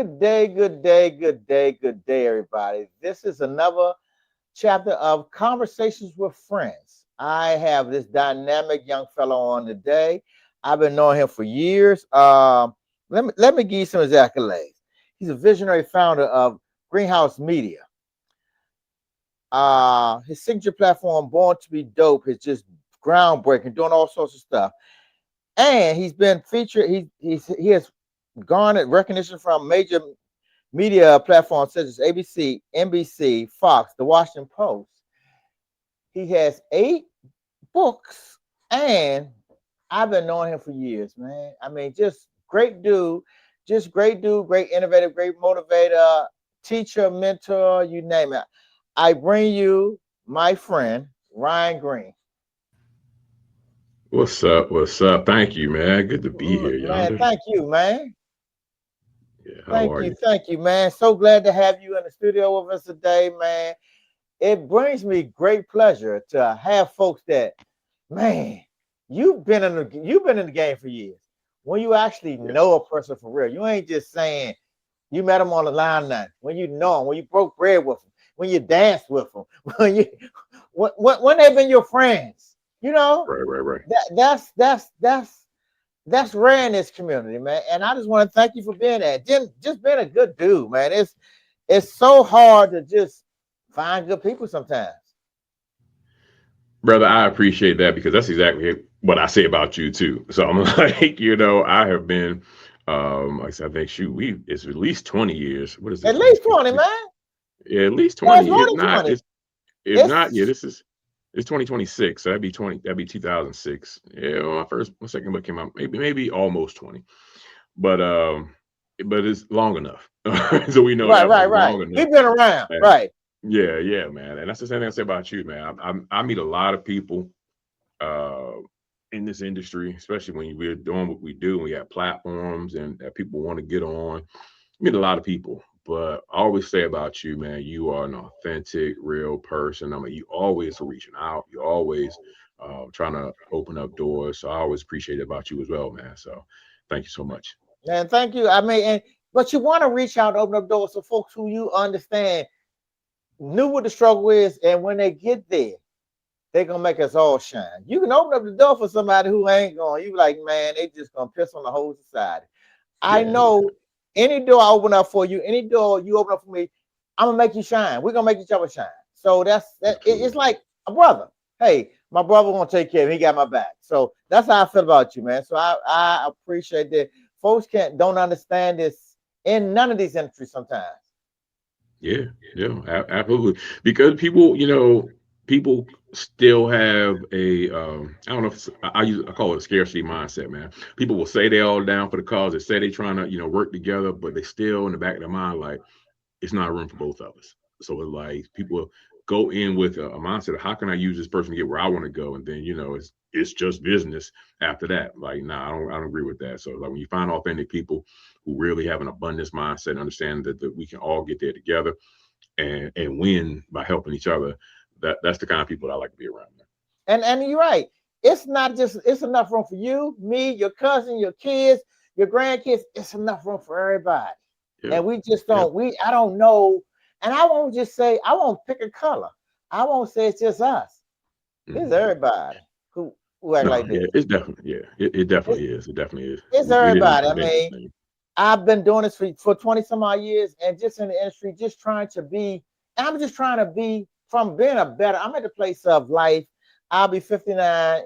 Good day, good day, good day, good day, everybody. This is another chapter of Conversations with Friends. I have this dynamic young fellow on today. I've been knowing him for years. Let me give you some of his accolades. He's a visionary founder of Greenhouse Media. His signature platform, Born to Be Dope, is just groundbreaking, doing all sorts of stuff. And he's been featured. He has garnered recognition from major media platforms such as ABC, NBC, Fox, The Washington Post. He has 8 books, and I've been knowing him for years, man. I mean, just great dude, great innovative, great motivator, teacher, mentor, you name it. I bring you my friend, Ryan Greene. What's up? What's up? Thank you, man. Good to be here, Man, Yonder. thank you, man. Yeah, how are you? Thank you, man. So glad to have you in the studio with us today, man. It brings me great pleasure to have folks that, man, you've been in the game for years. When you actually Yes. know a person for real, you ain't just saying you met them on the line night. When you know them, when you broke bread with them, when you danced with them, when they've been your friends, you know Right, right, right. that's rare in this community, man. And I just want to thank you for being that. Just being a good dude, man. It's so hard to just find good people sometimes. Brother, I appreciate that because that's exactly what I say about you too. So I'm like, I have been like I said, I think shoot, it's at least 20 years. What is At this? least 20, man. Yeah, at least No, it's 20. more If than not, 20. if not, yeah, It's this is it's 2026. So that'd be 2006. Yeah, well, my second book came out maybe almost 20. But it's long enough. So we know that much right. long enough. We've been around, Man. right? Yeah, yeah, man. And that's the same thing I say about you, man. I meet a lot of people uh, in this industry, especially when we're doing what we do. We have platforms and that people want to get on. Meet a lot of people, but I always say about you, man, you are an authentic, real person. I mean, you always are reaching out. You always trying to open up doors. So I always appreciate it about you as well, man. So thank you so much. And thank you. I mean, but you want to reach out, open up doors so folks who you understand knew what the struggle is, and when they get there, they're gonna make us all shine. You can open up the door for somebody who ain't going. You like, man, they just gonna piss on the whole society. I Yeah, yeah, know any door I open up for you, any door you open up for me, I'm gonna make you shine. We're gonna make each other shine. So it's absolutely. like a brother. Hey, my brother gonna take care of him. He got my back. So that's how I feel about you, man. So I appreciate that. Folks don't understand this in none of these industries sometimes. Yeah, yeah, absolutely. Because people, people still have a I don't know if I call it a scarcity mindset, man. People will say they all down for the cause. They say they trying to work together, but they still in the back of their mind like it's not room for both of us. So it's like people go in with a mindset of how can I use this person to get where I want to go, and then it's just business after that. Like, nah, I don't agree with that. So like when you find authentic people who really have an abundance mindset, and understand that we can all get there together and win by helping each other. That's the kind of people I like to be around. And you're right. It's not just it's enough room for you, me, your cousin, your kids, your grandkids. It's enough room for everybody. Yep. And we just Yep. don't. I don't know. And I won't just say I won't pick a color. I won't say it's just us. It's Hmm. everybody who act No, like yeah, this. it's definitely it It's, definitely is. It definitely is. it's We didn't everybody. I invent this mean, thing. I've been doing this for 20 some odd years and just in the industry, just trying to be, I'm just trying to be from being a better, I'm at the place of life. I'll be 59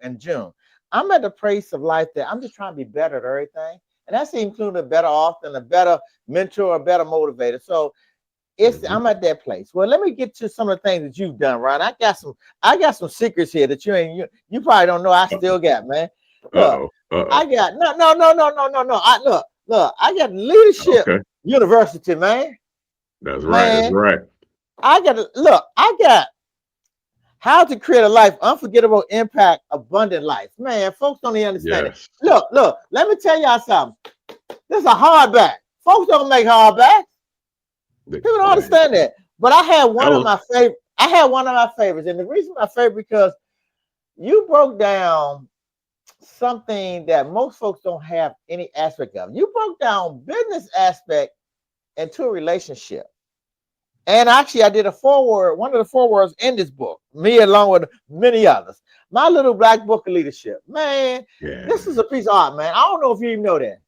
in June. I'm at the place of life that I'm just trying to be better at everything. And that's including a better author, a better mentor, a better motivator. So Hmm. I'm at that place. Well, let me get to some of the things that you've done, Ron. I got some secrets here that you probably don't know I Uh still got, man. Look, oh. Uh I oh. got no. Look, I got leadership Okay. university, man. That's right. That's Man, right. I got how to create a life, unforgettable impact, abundant life. Man, folks don't even understand it. Yes. Look, let me tell y'all something. This is a hardback. Folks don't make hardbacks. People don't Man, understand that. But I had one tell of them. my favorite. I had one of my favorites, and the reason my favorite because you broke down something that most folks don't have any aspect of. You broke down business aspect into a relationship. And actually, I did a foreword, one of the forewords in this book, me along with many others. My little black book of leadership. Man, Yeah. this is a piece of art, man. I don't know if you even know that.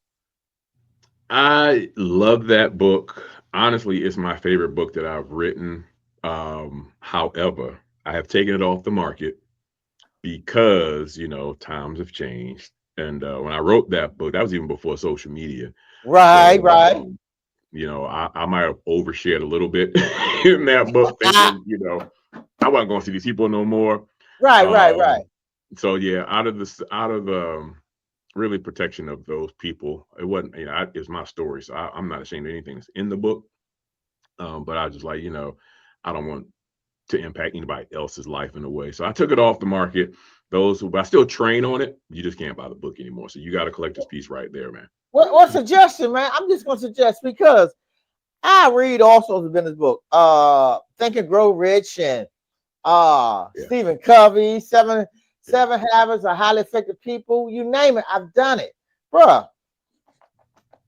I love that book. Honestly, it's my favorite book that I've written. However, I have taken it off the market because, times have changed. And when I wrote that book, that was even before social media. Right, So, right. I might have overshared a little bit in that book, thinking, I wasn't going to see these people no more. Right, right, right. Um, so yeah, out of the really protection of those people, it wasn't, it's my story, so I'm not ashamed of anything that's in the book. But I just like, I don't want to impact anybody else's life in a way, so I took it off the market. But I still train on it. You just can't buy the book anymore, so you got a collector's piece right there, man. What suggestion, man? I'm just gonna suggest because I read all sorts of business books. Think and Grow Rich and Yeah, Stephen Covey, yeah. Seven Habits of Highly Effective People. You name it, I've done it, bruh.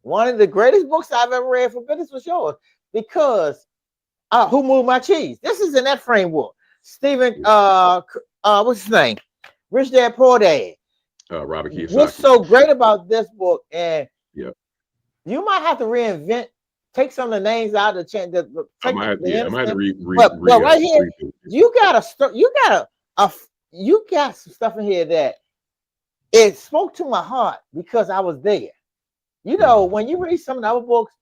One of the greatest books I've ever read for business was yours because Who Moved My Cheese? This is in that framework. Stephen, Yeah. what's his name? Rich Dad Poor Dad. Robert What's Kiyosaki. so great about this book, and Yeah, you might have to reinvent, take some of the names out of the change, take the I might have to innocent, re, but right here, redo it. you gotta start. You got some stuff in here that it spoke to my heart because I was there. You know, Mhm. when you read some of the other books,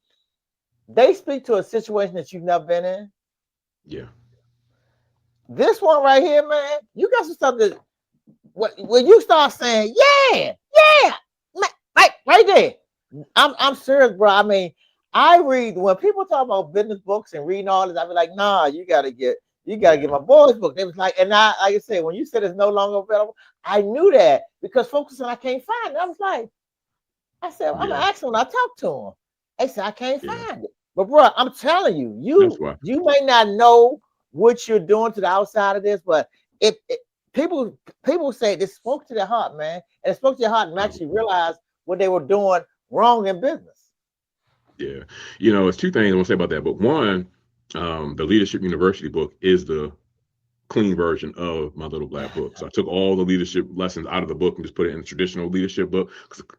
they speak to a situation that you've never been in. Yeah. This one right here, man, you got some stuff that when you start saying, yeah, yeah, right there. I'm serious, bro. I mean, I read when people talk about business books and reading all this, I be like, nah, you gotta get Yeah. my boys book. They was like, and I like I said, when you said it's no longer available, I knew that because folks said I can't find it. I was like, I said, I'm gonna Yeah. ask them when I talk to them. They said I can't Yeah. find it. But bro, I'm telling you, That's you why. you may not know what you're doing to the outside of this, but it people people say this spoke to their heart, man, and it spoke to their heart and actually realized what they were doing wrong in business. Yeah. It's two things I want to say about that. But one, the Leadership University book is the clean version of my little black book. So I took all the leadership lessons out of the book and just put it in a traditional leadership book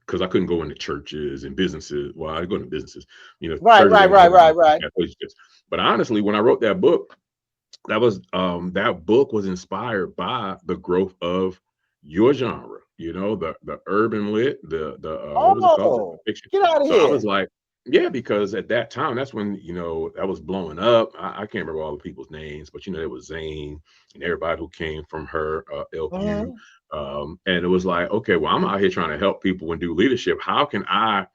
because I couldn't go into churches and businesses. Well, I go into businesses, Right, churches right, don't right, have right, right. relationships. But honestly, when I wrote that book, that book was inspired by the growth of your genre, the urban lit, the what was it called, the Oh, fiction. get out of So I here. was like, yeah, because at that time, that's when that was blowing up. I can't remember all the people's names, but there was Zane and everybody who came from her LPU, Mhm. and it was like, okay, well, I'm out here trying to help people and do leadership. How can I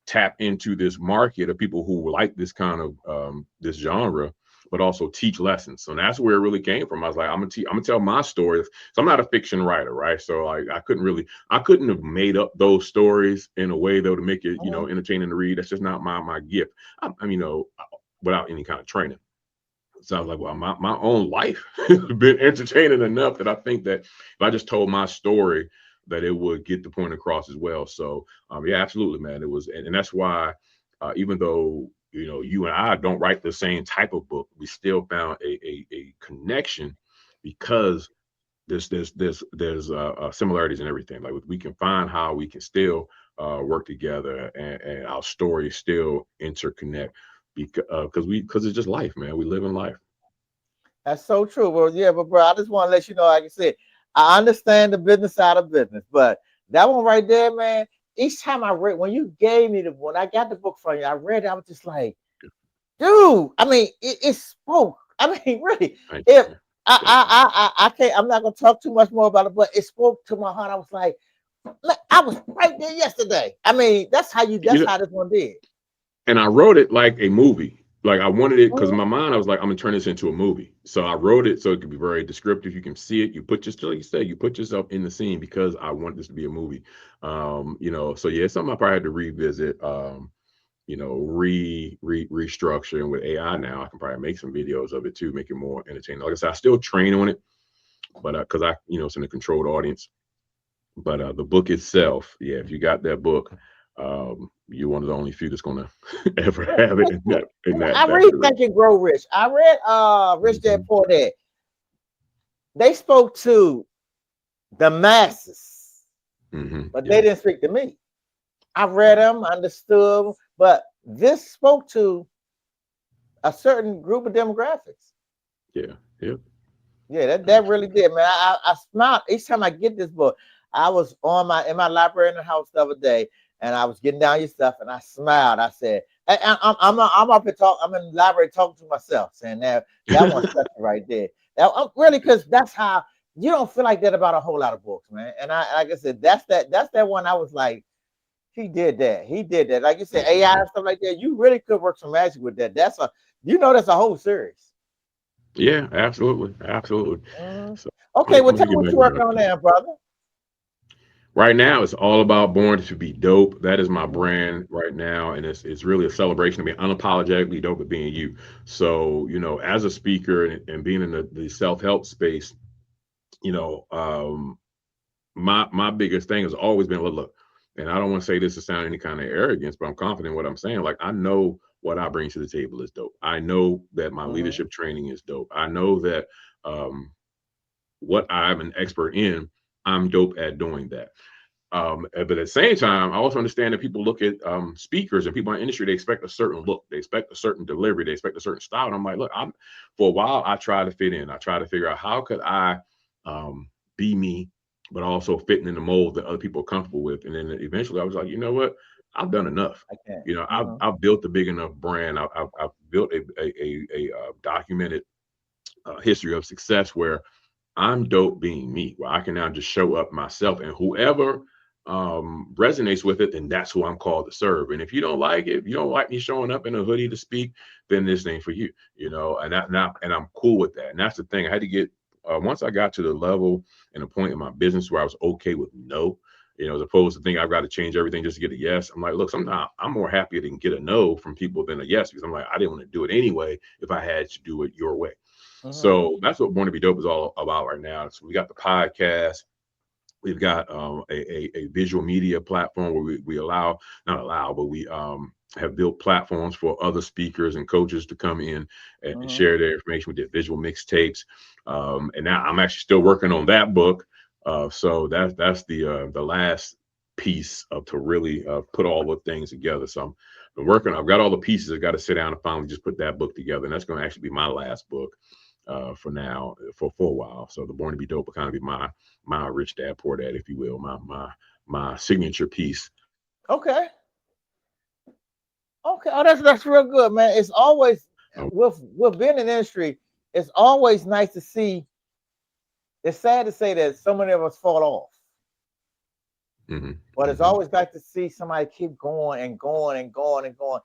tap into this market of people who like this kind of this genre, but also teach lessons? So that's where it really came from. I was like, I'm gonna tell my stories. So I'm not a fiction writer, right? So like I couldn't have made up those stories in a way though to make it Mhm. entertaining to read. That's just not my gift. Without any kind of training. So I was like, well, my own life has been entertaining enough that I think that if I just told my story, that it would get the point across as well. So yeah, absolutely, man. It was, and that's why even though you and I don't write the same type of book, we still found a connection because there's similarities in everything. Like we can find how we can still work together, and our stories still interconnect because it's just life, man. We live in life. That's so true. Well, yeah, but bro, I just want to let you know, like I said, I understand the business side of business, but that one right there, man. Each time I read, when you gave me when I got the book from you, I read it. I was just like, dude. I mean, it spoke. I mean, really, Thank if you, man. Thank you. I can't. I'm not gonna talk too much more about it, but it spoke to my heart. I was like, I was right there yesterday. I mean, that's how you. You That's know, how this one did. and I wrote it like a movie. Like I wanted it because in Mhm. my mind I was like, I'm gonna turn this into a movie. So I wrote it so it could be very descriptive. You can see it. You put just like you said, you put yourself in the scene because I want this to be a movie. So yeah, it's something I probably had to revisit. Restructure, and with AI now, I can probably make some videos of it too, make it more entertaining. Like I said, I still train on it, but because it's in a controlled audience. But the book itself, yeah, if you got that book, you're one of the only few that's gonna ever have it in I that read direction. Think and Grow Rich. I read Rich Dad Hmm. Poor Dad. They spoke to the masses, but they Yeah, didn't speak to me. I read them, understood them, but this spoke to a certain group of demographics. yeah, yeah, Yeah, that really absolutely. did, man. I smiled each time I get this book. I was on my in my library in the house the other day, and I was getting down your stuff, and I smiled. I said, I'm up here talk. I'm in the library talking to myself, saying that one touched me right there. That really, because that's how you don't feel like that about a whole lot of books, man. And I like I said, that's that one. I was like, he did that. He did that. Like you said, AI Mhm. and stuff like that. You really could work some magic with that. That's a whole series. Yeah, absolutely, absolutely. Mhm. So Okay, well, I'm tell gonna me get what back you're with working on it. now, brother. Right now, it's all about Born to be Dope. That is my Mhm, brand right now, and it's really a celebration of being unapologetically dope at being you. So, as a speaker and being in the self help space, you know, my biggest thing has always been look, and I don't want to say this to sound any kind of arrogance, but I'm confident in what I'm saying. Like I know what I bring to the table is dope. I know that my mhm, leadership training is dope. I know that um, what I'm an expert in, I'm dope at doing that. But at the same time, I also understand that people look at speakers and people in the industry, they expect a certain look, they expect a certain delivery, they expect a certain style. And I'm like, look, for a while, I try to fit in. I try to figure out how could I be me, but also fitting in the mold that other people are comfortable with. And then eventually I was like, you know what? I've done enough. I can. Mhm, I've built a big enough brand. I've built a documented history of success where I'm dope being me, where I can now just show up myself and whoever resonates with it, then that's who I'm called to serve. And if you don't like it, if you don't like me showing up in a hoodie to speak, then this ain't for you, and I'm cool with that. And that's the thing. I had to get once I got to the level and the point in my business where I was okay with no, as opposed to thinking I've got to change everything just to get a yes. I'm like, look, sometimes I'm more happy to get a no from people than a yes because I'm like, I didn't want to do it anyway if I had to do it your way. mhm, So that's what Born to Be Dope is all about right now. So we got the podcast. We've got a visual media platform where we allow, not allow, but we have built platforms for other speakers and coaches to come in and mhm. share their information. We did visual mixtapes. And now I'm actually still working on that book. So that's the last piece of to really put all the things together. So been working. I've got all the pieces. I got to sit down and finally just put that book together. And that's going to actually be my last book for now, for a while. So the Born to Be Dope will kind of be my rich dad, poor dad, if you will, my signature piece. Okay, okay. Oh, that's real good, man. It's always Oh, with being in the industry. It's always nice to see. It's sad to say that so many of us fall off, but it's hmm. always nice to see somebody keep going and going and going and going.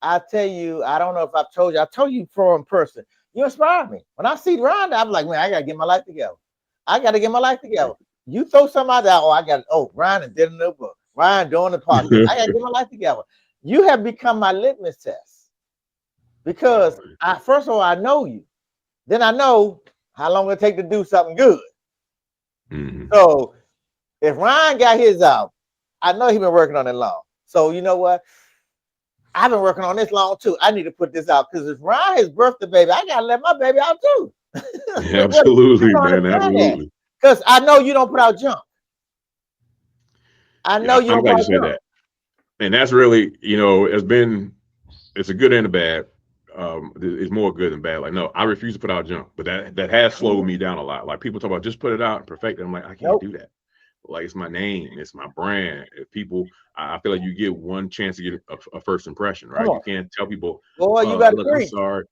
I tell you, I don't know if I've told you. I told you for in person. You inspire me. When I see Rhonda, I'm like, man, I gotta get my life together. I gotta get my life together. You throw somebody out, oh, I got. Oh, Ryan did a new book. Ryan doing the podcast. I gotta get my life together. You have become my litmus test Wow, because man. I first of all I know you. Then I know how long it take to do something good. Hmm. So if Ryan got his out, I know he been working on it long. So you know what? I've been working on this long too. I need to put this out because if Ryan has birthed the baby, I gotta let my baby out too. You Absolutely, don't man. understand that Absolutely. because I know you don't put out junk. I know Yeah, you I'm don't put glad you out said junk. that. And that's really, it's a good and a bad. It's more good than bad. Like, no, I refuse to put out junk, but that has slowed Mhm. me down a lot. Like people talk about just put it out and perfect it. I'm like, I can't Nope. do that. Like it's my name, it's my brand. If people, I feel like you get one chance to get a first impression, Come right? You on, can't tell people, boy, you better look, I'm preach. sorry.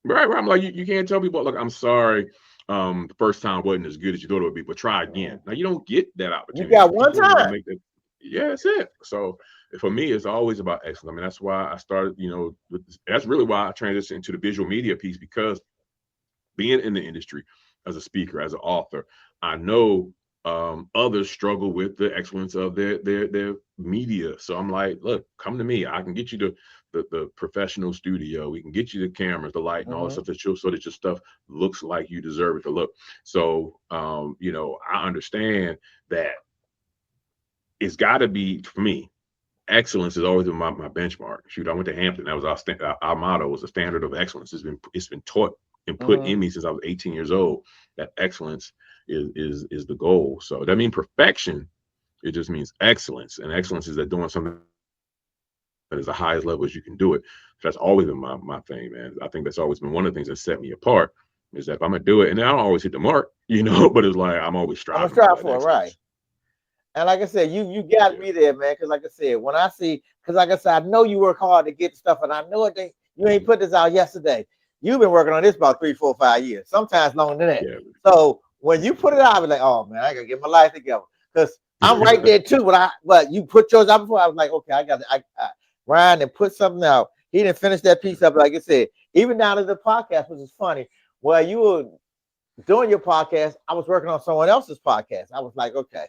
Right, right. I'm like, you can't tell people, look, I'm sorry. The first time wasn't as good as you thought it would be, but try again. Mhm. Now you don't get that You opportunity. got one People want to time. make that. Yeah, that's it. So for me, it's always about excellence. I mean, that's why I started. That's really why I transitioned into the visual media piece because being in the industry as a speaker, as an author, I know others struggle with the excellence of their media. So I'm like, look, come to me. I can get you the professional studio. We can get you the cameras, the light, and all the Mhm. stuff so that your stuff looks like you deserve it to look. So I understand that. it's got to be for me. Excellence has always been my benchmark. Shoot, I went to Hampton. That was our motto was the standard of excellence. It's been taught and put in me since I was 18 years old that excellence is the goal. So that means perfection. It just means excellence, and excellence is that doing something that is the highest level as you can do it. So that's always been my thing, man. I think that's always been one of the things that set me apart is that if I'm gonna do it, and I don't always hit the mark, but it's like I'm always striving for I'm that gonna strive excellence. for it, right? And like I said, you Yeah, got me there, man. Because like I said, when I see, because like I said, I know you work hard to get stuff, and I know it ain't, you ain't mhm, put this out yesterday. You've been working on this about 3, 4, 5 years, sometimes longer than that. yeah, So when you put it out, I was like, oh man, I gotta get my life together. Because I'm right yeah, there too. But you put yours out before, I was like, okay, I Ryan and put something out. He didn't finish that piece up, like I said, even down to the podcast, which is funny. Well, you were doing your podcast, I was working on someone else's podcast. I was like, okay.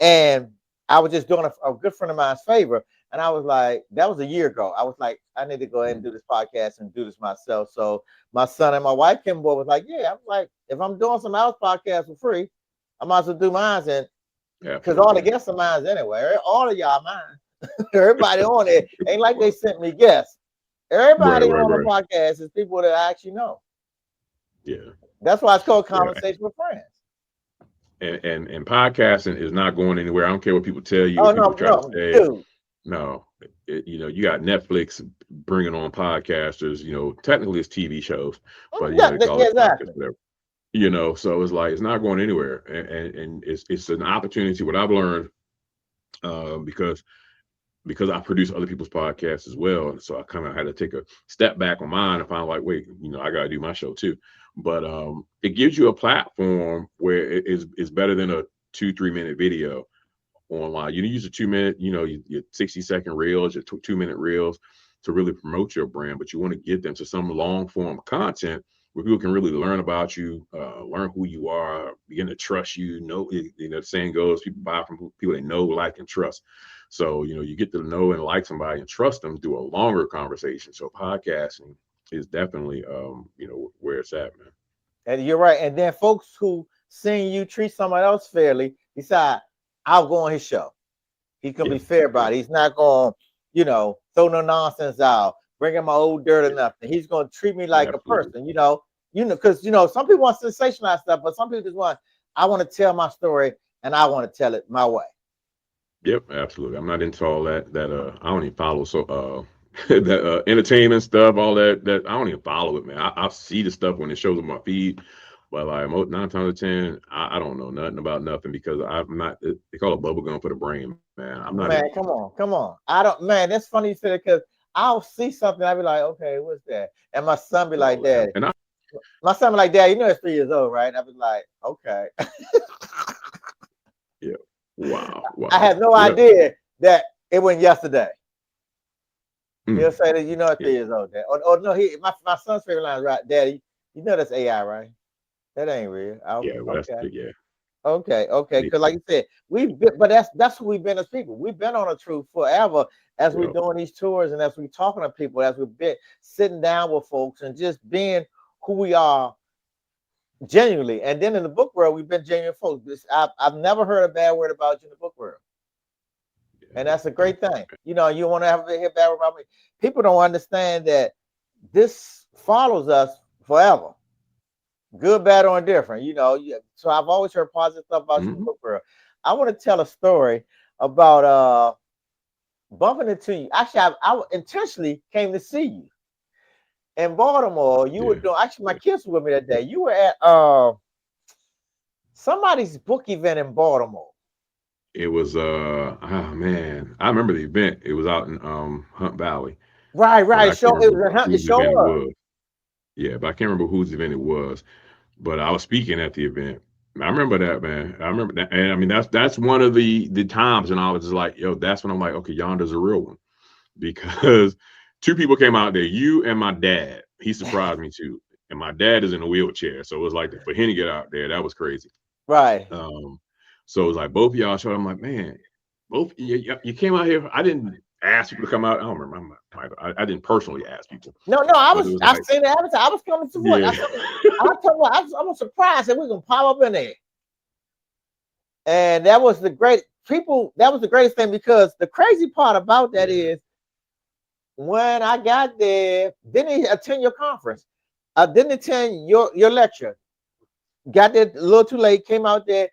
And I was just doing a good friend of mine's favor. And I was like, that was a year ago. I was like, I need to go ahead and do this podcast and do this myself. So my son and my wife came aboard, was like, yeah, I'm like, if I'm doing some else podcast for free, I might as well do mine. And because all the absolutely. guests are mine anyway. All of y'all mine. Everybody on it ain't like they sent me guests. Right, Everybody right, on the right. podcast is people that I actually know. Yeah, That's why it's called yeah. Conversation with Friends. And podcasting is not going anywhere. I don't care what people tell you, Oh what people no, try to no, say. dude. No, you got Netflix bringing on podcasters. Technically it's TV shows, but Yeah, they call yeah, it podcast, exactly. whatever. So it's like it's not going anywhere, and it's an opportunity. What I've learned, because I produce other people's podcasts as well, and so I kind of had to take a step back on mine and find like, wait, I got to do my show too. But it gives you a platform where it's better than a 2-3 minute video online. You use a 2 minute, your 60-second reels, your 2 minute reels to really promote your brand, but you want to get them to some long form content where people can really learn about you, learn who you are, begin to trust you. The saying goes, people buy from people they know, like, and trust. So, you get to know and like somebody and trust them through a longer conversation. So podcasting is definitely, where it's at, man. And you're right. And then folks who seen you treat someone else fairly decide, I'll go on his show. He's gonna Yeah, be fair yeah, about it. He's not gonna, throw no nonsense out, bring him my old dirt or yeah, nothing. He's gonna treat me like a absolutely. person, because some people want to sensationalize stuff, but some people just want, I want to tell my story and I want to tell it my way. Yep, absolutely. I'm not into all that I don't even follow that entertainment stuff, all that I don't even follow it, man. I see the stuff when it shows on my feed, but like 9 times out of 10, I don't know nothing about nothing because I'm not. They call it bubble gum for the brain, man. I'm not into Man, it. come on, come on. I don't, man, that's funny you said it because I'll see something, I'll be like, okay, what's that? And my son be like, All that, Daddy. and I My son be like, Dad, it's 3 years old, right? I be like, okay. yeah, wow, I wow, had no yeah, idea that it went yesterday. He'll mm, say that at yeah, 3 years old, Dad. Or no, my son's favorite line is, right, Daddy, that's AI, right? That ain't real. yeah. Well, that's Okay. yeah, Okay. me Because like too. you said, we've been, but that's who we've been as people. We've been on a truth forever as we're Yeah, doing these tours and as we're talking to people, as we've been sitting down with folks and just being who we are genuinely. And then in the book world, we've been genuine folks. I've never heard a bad word about you in the book world. And yeah, that's a great thing. You want to have a hear bad word about me. People don't understand that this follows us forever. Good, bad, or indifferent. So I've always heard positive stuff about you in the hmm book world. I want to tell a story about bumping into you. Actually, I intentionally came to see you in Baltimore. You were yeah. doing, actually, my kids were with me that day. You were at somebody's book event in Baltimore. It was oh man, I remember the event. It was out in Hunt Valley, Right, but right. I can't It remember was it whose sure event it was. was. Yeah, but I can't remember whose event it was. But I was speaking at the event. I remember that, man. I remember that, and I mean that's one of the times, and I was just like, yo, that's when I'm like, okay, Yonder's a real one because two people came out there, you and my dad. He surprised me too, and my dad is in a wheelchair, so it was like for him to get out there, that was crazy. Right. Um, so it was like both of y'all showed. I'm like, man, both you came out here. I didn't ask people to come out. I don't remember. I didn't personally ask people, No, but it was I like, seen the advertisement. I was coming to work. yeah, I was surprised that we are gonna pop up in there. And that was the great. people, that was the greatest thing, because the crazy part about that is when I got there, didn't attend your conference. I didn't attend your lecture. Got there a little too late, came out there,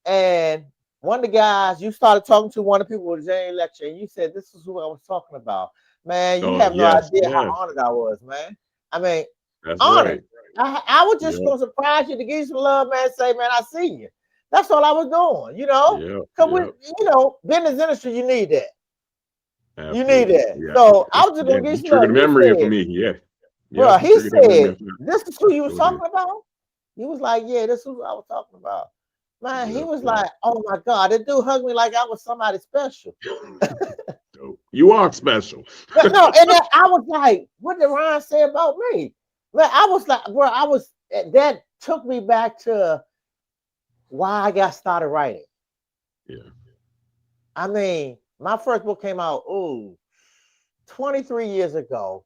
and one of the guys, you started talking to one of the people with the lecture, and you said, "This is who I was talking about." Man, you Oh have no yes, idea how yes, honored I was, man. I mean, that's honored. right. I was just Yep, gonna surprise you to give you some love, man. Say, man, I see you. That's all I was doing, you know. yep, Cause we, yep. business industry, you need that. You need Absolutely. that. Yeah. So I was just Yeah. gonna get You you love. triggered a You memory for said, me. Yeah. bro, Yep. You he triggered that memory. said, this is who you was Sure did. talking about. He was like, yeah, this is who I was talking about. Man, he Yep. was Yep. like, oh my God, that dude hugged me like I was somebody special. Dope. You are special. No, and then I was like, what did Ryan say about me? Man, I was like, bro, that took me back to why I got started writing. Yeah. I mean, my first book came out, 23 years ago.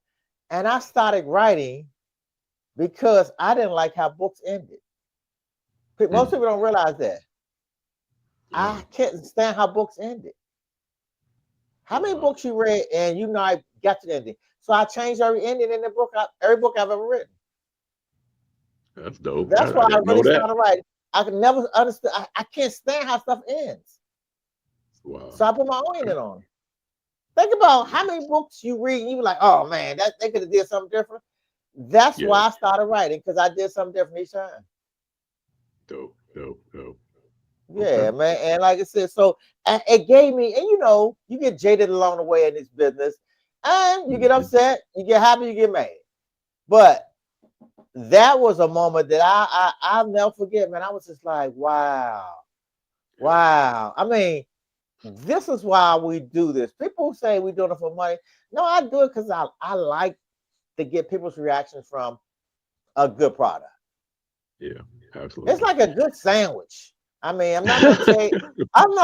And I started writing because I didn't like how books ended. Most Mm. people don't realize that. Yeah. I can't stand how books ended. How many Wow. books you read and I got to the ending? So I changed every ending in the book, every book I've ever written. That's dope. That's I why I didn't know really that. started writing. I could never understand. I can't stand how stuff ends. Wow. So I put my own ending on. Think about how many books you read and you were like, oh man, that they could have did something different. That's Yeah. why I started writing, because I did something different each time. Dope. Dope. Dope. Okay. Yeah, man. And like I said, so it gave me, and you get jaded along the way in this business, and you get Mhm. upset, you get happy, you get mad. But that was a moment that I'll never forget, man. I was just like, wow, Yeah. wow. I mean, this is why we do this. People say we're doing it for money. No, I do it because I like to get people's reactions from a good product. Yeah. It's Absolutely. like a good sandwich. I mean, I'm not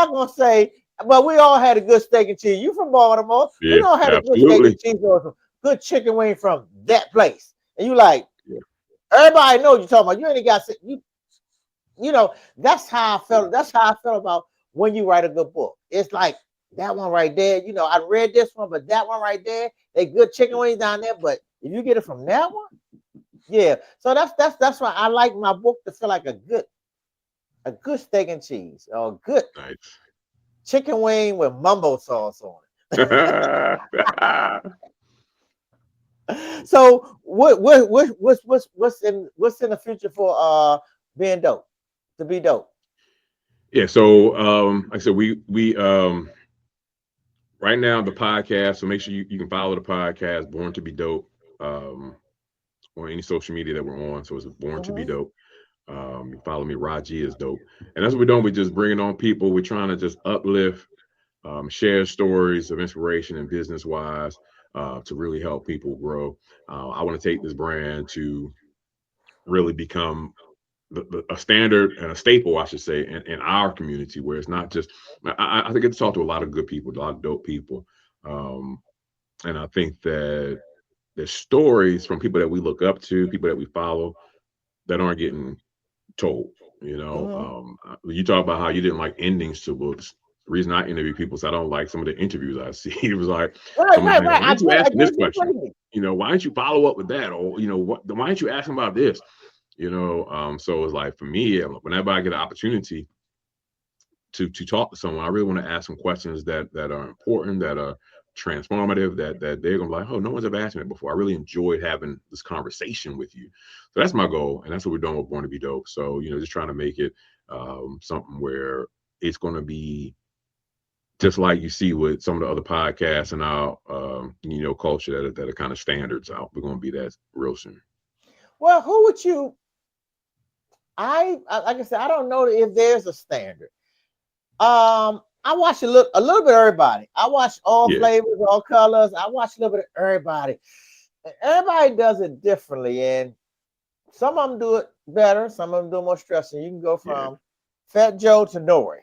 gonna say, but we all had a good steak and cheese. You from Baltimore? We Yeah. all had a good steak and Absolutely. cheese or some good chicken wing from that place. And you like, Yeah. everybody knows you're talking about. You ain't got that's how I felt. That's how I felt about when you write a good book. It's like that one right there. I read this one, but that one right there, they good chicken wings down there. But if you get it from that one, yeah. So that's why I like my book to feel like a good steak and cheese or a good Nice. chicken wing with mumbo sauce on it. So what's in the future for being dope, to be dope? Yeah. So, like I said, we right now the podcast. So make sure you can follow the podcast, Born to Be Dope, um, on any social media that we're on. So it's Born to Be Mm-hmm. Dope. You follow me, Raji is dope, and that's what we're doing. We're just bringing on people. We're trying to just uplift, share stories of inspiration and business wise, to really help people grow. I want to take this brand to really become a standard and a staple, I should say, in our community, where it's not just. I get to talk to a lot of good people, a lot of dope people, um, and I think that there's stories from people that we look up to, people that we follow, that aren't getting told. Mm-hmm. You talk about how you didn't like endings to books. The reason I interview people is I don't like some of the interviews I see. It was like Right, someone right, saying, right. "Why aren't you I asking this get you question? completely. Why don't you follow up with that? Or why aren't you asking about this?" So it's like for me, whenever I get an opportunity to talk to someone, I really want to ask some questions that are important, that are transformative, that they're gonna be like, oh, no one's ever asked me that before. I really enjoyed having this conversation with you. So that's my goal, and that's what we're doing with Born to Be Dope. So just trying to make it something where it's gonna be just like you see with some of the other podcasts and our culture that are kind of standards out. We're gonna be that real soon. Well, who would you? Like I said, I don't know if there's a standard. I watch a little bit of everybody. I watch all Yeah, flavors, all colors. I watch a little bit of everybody. And everybody does it differently, and some of them do it better. Some of them do more stressing. You can go yeah. from Fat Joe to Nori.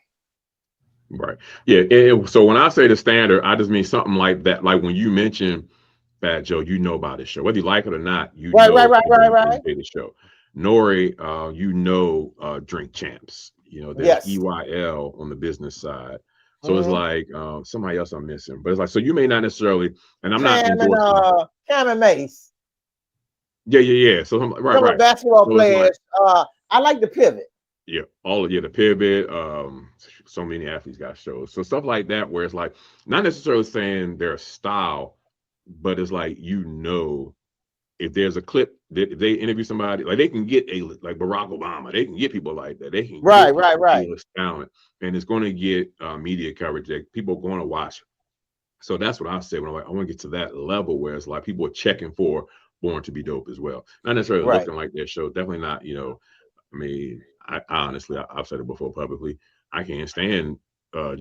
Right. Yeah. So when I say the standard, I just mean something like that. Like when you mention Fat Joe, you know about this show. Whether you like it or not, you Right, right, know right, right, they right. made the show. Nori, Drink Champs. There's Yes. EYL on the business side. So it's Mm-hmm. like somebody else I'm missing, but it's like so you may not necessarily, and I'm not Cam and endorsing. Cam and Mace. Yeah, yeah, yeah. So I'm like, right, Some of the right. basketball So it's like players. I like the pivot. yeah, all of yeah, the pivot. So many athletes got shows. So stuff like that, where it's like not necessarily saying their style, but it's like if there's a clip that if they interview somebody, like they can get a like Barack Obama, they can get people like that. They can Right, get right, right. A-list talent, and it's going to get media coverage that people are going to watch. So that's what I say when I'm like, I want to get to that level where it's like people are checking for Born to Be Dope as well. Not necessarily Right. looking like their show. Definitely not, I mean, I honestly, I've said it before publicly. I can't stand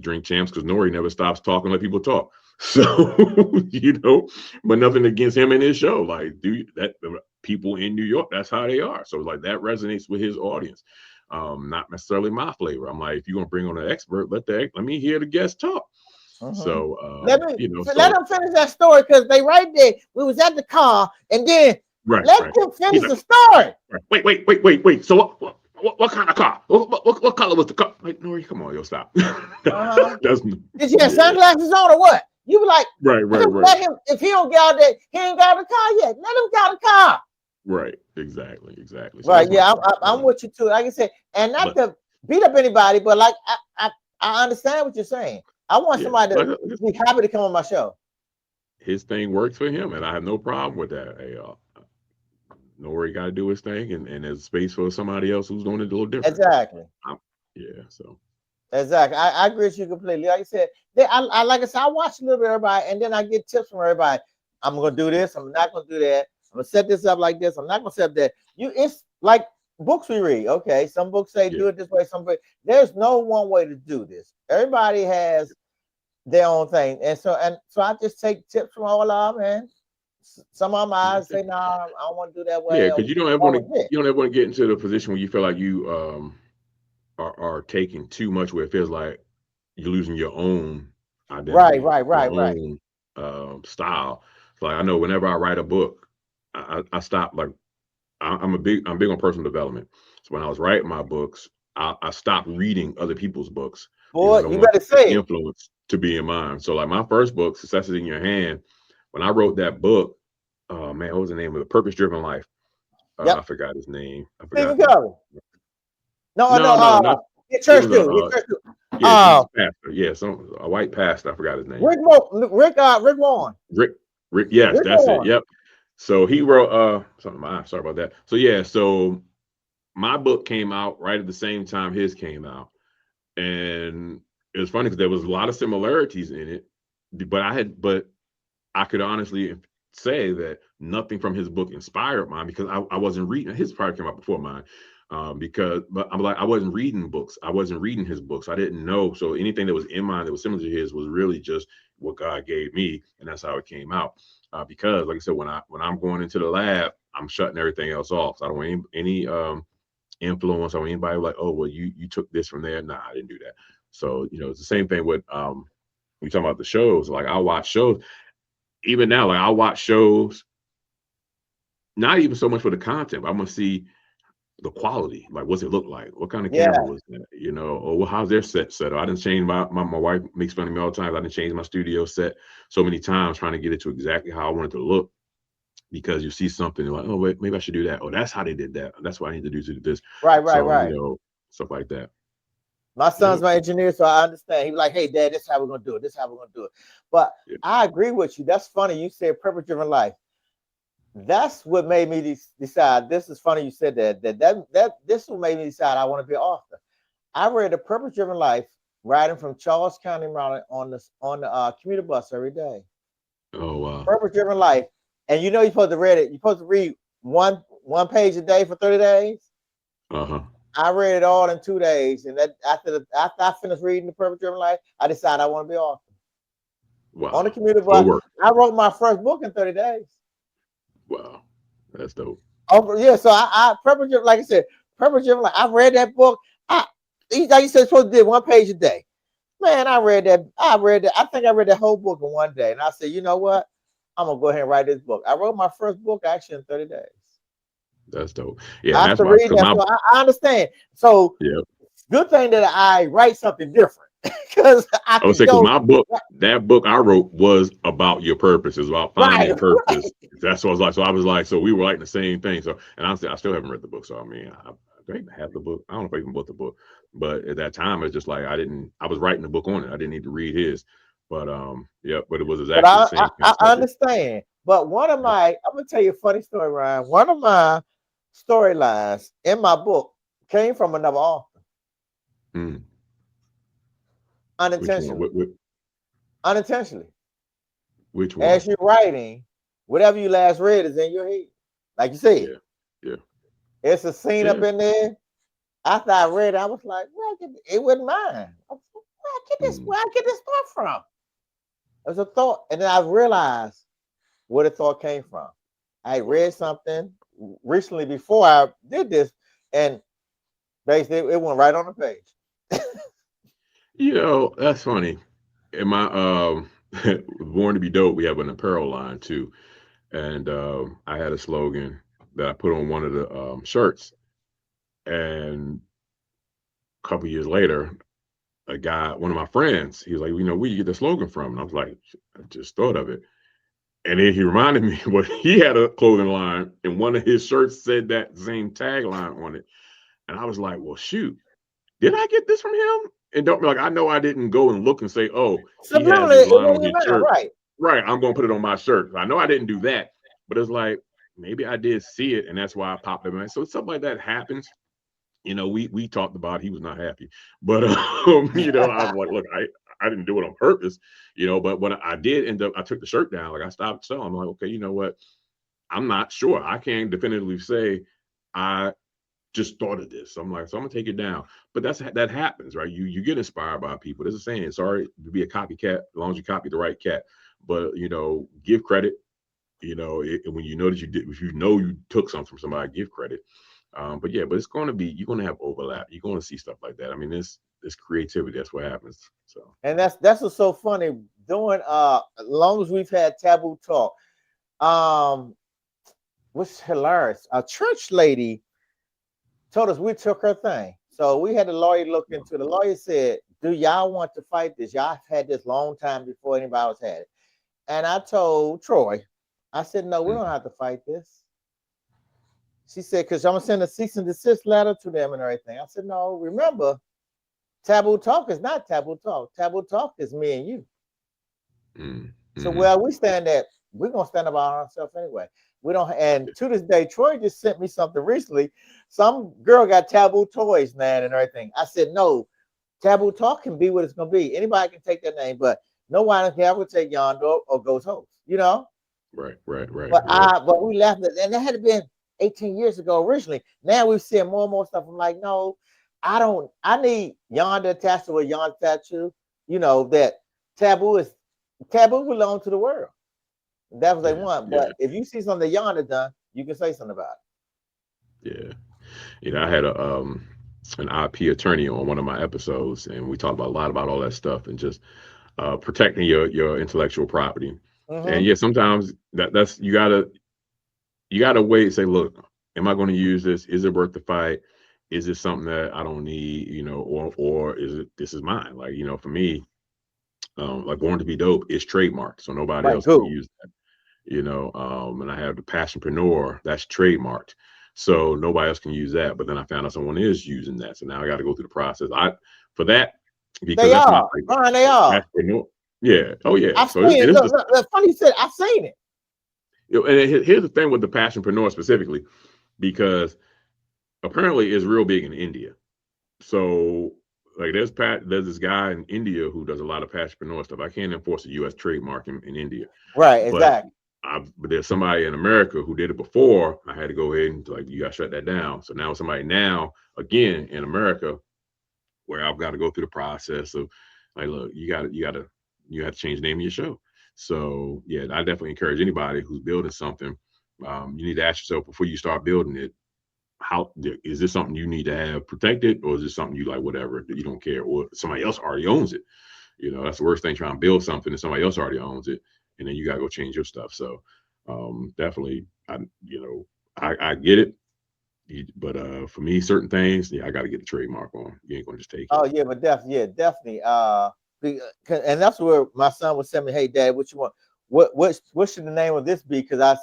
Drink Champs because Nori never stops talking, let people talk. So, but nothing against him and his show. Like, dude, that people in New York, that's how they are. So, like, that resonates with his audience. Not necessarily my flavor. I'm like, if you're gonna bring on an expert, let me hear the guest talk. Mm-hmm. So, Let so them finish that story because they right there. We was at the car, and then right, let right. them He's finish like, the story. right. Wait. So what kind of car? What color was the car? Like, no, come on, yo, stop. Uh-huh. That's Did you have yeah. sunglasses on or what? You be like, Right. let him. If he don't get out there, he ain't got out the car yet. Let him get out the car. Right. Exactly. So Right. that's my Yeah, thing. I'm with you too. Like I said, and not But to beat up anybody, but like I understand what you're saying. I want yeah, somebody like to be happy to come on my show. his thing works for him, and I have no problem with that. Hey, know where he got to do his thing, and there's space for somebody else who's doing it a little different. Exactly. Um, yeah. So Exactly. I agree with you completely. Like I said, like I said, I watch a little bit of everybody, and then I get tips from everybody. I'm gonna do this. I'm not gonna do that. I'm gonna set this up like this. I'm not gonna set up that. It's like books we read. Okay, some books say yeah. do it this way. There's no one way to do this. Everybody has their own thing, and so I just take tips from all of them. And some of them I say, no, nah, I don't want to do that Yeah, way. because you don't ever want to get into the position where you feel like you are taking too much, where it feels like you're losing your own Right, identity, right, your right, right. own style. So like I know whenever I write a book, I stop like I'm big on personal development. So when I was writing my books, I stopped reading other people's books because I Boy, don't you want better the say it. influence to be in mine. So like my first book, Success is in Your Hand, when I wrote that book, oh man, what was the name of it? Purpose Driven Life. I Yep. forgot his name. I Stephen forgot the Covey. No, no. no, not Your it church was dude. Your church dude. yeah, he's Uh, a pastor. Yeah, some a white pastor. I forgot his name. Rick Warren. Rick Rick, yes, Rick that's it. Warren. Yep. So he wrote something. Sorry about that. So yeah, so my book came out right at the same time his came out, and it was funny because there was a lot of similarities in it, but I could honestly say that nothing from his book inspired mine because I wasn't reading his. Probably came out before mine. But I'm like I wasn't reading books. I wasn't reading his books. I didn't know. So anything that was in mine that was similar to his was really just what God gave me, and that's how it came out. Because like I said, when I'm going into the lab, I'm shutting everything else off. So I don't want any influence on anybody like, oh well, you took this from there. Nah, I didn't do that. So it's the same thing with we talking about the shows. Like I watch shows even now. Like I watch shows, not even so much for the content, but I'm gonna see the quality. Like what's it look like? What kind of camera Yeah. was that? Or how's their set up? I didn't change my wife makes fun of me all the time. I didn't change my studio set so many times trying to get it to exactly how I wanted to look because you see something you're like, oh wait, maybe I should do that. Oh, that's how they did that. That's what I need to do to do this. Right, right, So, right. stuff like that. My Yeah. son's my engineer, so I understand. He was like, hey, Dad, this is how we're gonna do it. This is how we're gonna do it. But Yeah. I agree with you. That's funny. You said purpose driven life. That's what made me decide. This is funny you said that this what made me decide I want to be an author. I read The Purpose Driven Life riding from Charles County, Maryland on the commuter bus every day. Oh wow. Purpose Driven Life. And you're supposed to read it. You're supposed to read one page a day for 30 days. Uh-huh. I read it all in 2 days. And that after I finished reading The Purpose Driven Life, I decided I want to be an author. On the Wow. commuter Slow bus, work. I wrote my first book in 30 days. Wow. That's dope. Oh yeah, so I purpose like I said, purpose driven. Like I read that book. Like you said, supposed to do one page a day. Man, I read that. I think I read that whole book in one day, and I said, you know what? I'm gonna go ahead and write this book. I wrote my first book actually in 30 days. That's dope. Yeah, and that's After why reading because that, my so I understand. So yeah. good thing that I write something different. because I I would can say because go my book, that book I wrote was about your purpose. It was about finding right, your purpose. That's what I was like. So I was like, so we were writing the same thing. So, and honestly, I still haven't read the book. So I mean, I even have the book. I don't know if I even bought the book, but at that time, it's just like I didn't. I was writing the book on it. I didn't need to read his. But yeah, but it was but exactly the same kind of I subject. understand. But one of Yep. my, I'm gonna tell you a funny story, Ryan. One of my storylines in my book came from another author, Mm. Which one? unintentionally. Unintentionally. Which one? As you're writing, whatever you last read is in your head. Like you said, Yeah. Yeah. it's a scene up Yeah. in there. After I read it, I was like, it wasn't mine. Mm. Where I get this thought from? It was a thought. And then I realized where the thought came from. I read something recently before I did this, and basically it went right on the page. That's funny. In my Born to Be Dope, we have an apparel line too, and I had a slogan that I put on one of the shirts, and a couple years later, a guy, one of my friends, he was like, where you get the slogan from? And I was like, I just thought of it. And then he reminded me what he had a clothing line, and one of his shirts said that same tagline on it. And I was like, well, shoot, did I get this from him? And don't like I know I didn't go and look and say, oh, he has Subliminally, this it line went on in your his mind, shirt. right? Right, I'm gonna put it on my shirt. I know I didn't do that, but it's like maybe I did see it, and that's why I popped it in. So something like that happens. We talked about he was not happy, but I was like, look, I didn't do it on purpose, but when I did end up, I took the shirt down, like I stopped selling. I'm like, okay, you know what? I'm not sure. I can't definitively say I just thought of this. So I'm like, so I'm gonna take it down. But that happens, right? You get inspired by people. There's a saying, sorry to be a copycat, as long as you copy the right cat. But give credit. When you know that you did, if you know you took something from somebody, give credit. But yeah, but it's going to be you're going to have overlap. You're going to see stuff like that. I mean, this creativity. That's what happens. So And that's what's so funny. Doing as long as we've had taboo talk, um, what's hilarious. A church lady told us we took her thing. So we had the lawyer look yeah. into it. The lawyer said, do y'all want to fight this? Y'all had this long time before anybody else had it. And I told Troy, I said, no, we don't Mhm. have to fight this. She said, because I'm gonna send a cease and desist letter to them and everything. I said, no, remember, taboo talk is not taboo talk. Taboo talk is me and you. So Mm-hmm. where we stand at, we're gonna stand about ourselves anyway. We don't, and to this day, Troy just sent me something recently. Some girl got taboo toys, man, and everything. I said, no, taboo talk can be what it's gonna be. Anybody can take that name, but no one can ever take Yonder or Ghost Host. Right, right, right. But Yeah. we left it, and that had been 18 years ago originally. Now we're seeing more and more stuff. I'm like, no, I don't. I need Yonder attached to a Yonder tattoo. That taboo is taboo belong to the world. That's what they Yeah. want. But Yeah. if you see something Yonder done, you can say something about Yeah. I had an IP attorney on one of my episodes, and we talked about a lot about all that stuff and just protecting your intellectual property. it. And yeah, sometimes that's you gotta wait and say, look, am I going to use this? Is it worth the fight? Is this something that I don't need? Or is it this is mine? Like for me, like Born to Be Dope is trademarked, so nobody Right, else can cool. use and I have the passionpreneur that's trademarked, so nobody else can use that. But then I found out someone is using that, so now I got to go through the process. I For that, because They that's my are, Ron. They are. passionpreneur. Yeah. Oh yeah. I've So seen it. it's Look, just look, look, funny you said. I've seen it. and here's the thing with the passionpreneur specifically, because apparently it's real big in India. So like there's this guy in India who does a lot of passionpreneur stuff. I can't enforce a U.S. trademark in India, Right, but exactly. but there's somebody in America who did it before. I had to go ahead and like you got to shut that down. So now somebody now again in America where I've got to go through the process of like, look, you have to change the name of your show. So yeah, I definitely encourage anybody who's building something. You need to ask yourself before you start building it, how is this something you need to have protected, or is this something you like whatever that you don't care, or somebody else already owns it? That's the worst thing, trying to build something and somebody else already owns it, and then you gotta go change your stuff. So definitely I get it. But for me, certain things, yeah, I got to get the trademark on. You ain't gonna just take it. Oh yeah, but definitely, yeah, definitely. And that's where my son would send me, "Hey, Dad, what you want? What should the name of this be?" Because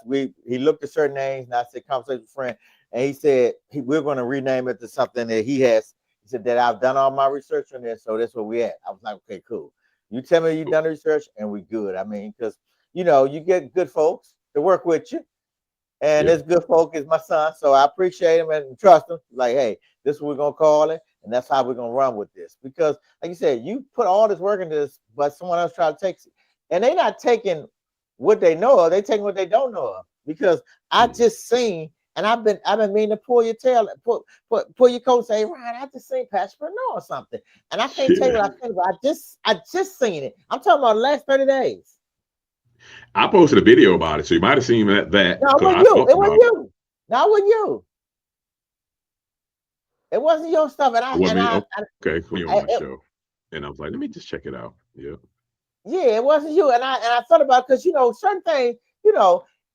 he looked at certain names, and I said, "Conversation with friend," and he said we're going to rename it to something that he has. He said that I've done all my research on this, so that's where we at. I was like, okay, cool. You tell me you've done the research, and we good. I mean, because you get good folks to work with you, and Yeah. this good folk is my son, so I appreciate him and trust him. Like, hey, this is what we're gonna call it, and that's how we're gonna run with this. Because, like you said, you put all this work into this, but someone else try to take it, and they not taking what they know of, they taking what they don't know of. Because I Mm. just seen, and I've been meaning to pull your tail, pull your coat, and say, Ryan, I just seen Pastor or something, and I can't tell you what I think, but I just seen it. I'm talking about the last 30 days. I posted a video about it, so you might have seen that No, it because wasn't I you. talked It wasn't about it. you. No, it wasn't you. It wasn't your stuff, and It I wasn't and me. I, Okay, cool. You on I my it, show, and I was like, let me just check it out. Yeah, yeah, it wasn't you, and I thought about because certain things,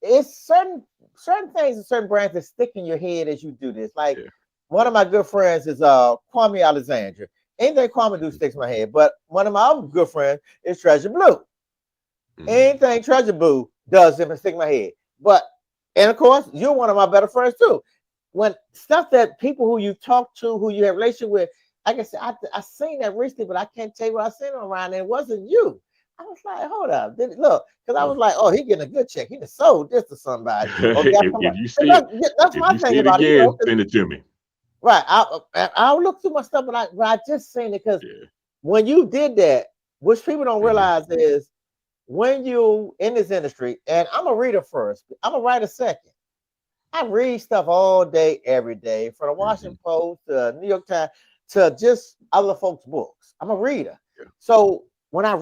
it's certain things and certain brands that stick in your head as you do this. Like yeah. one of my good friends is Kwame Alexandra. Anything Kwame do Hmm. sticks in my head, but one of my other good friends is Treasure Blue. Hmm. Anything Treasure Blue does it stick in my head. But and of course, you're one of my better friends too. When stuff that people who you talk to, who you have relationship with, like I said, I seen that recently, but I can't tell you what I seen around, and it wasn't you. I was like, hold up, look, because I Well, was like, oh, he getting a good check. He just sold this to somebody, or got somebody. if you 'Cause see it, that's if my you thing see it about it, again, send it to me. right? I'll look through my stuff, but I just seen it because Yeah. when you did that, which people don't Hmm. realize is when you in this industry, and I'm a reader first, I'm a writer second. I read stuff all day, every day, from the Hmm. Washington Post to New York Times to just other folks' books. I'm a reader. Yeah. So when I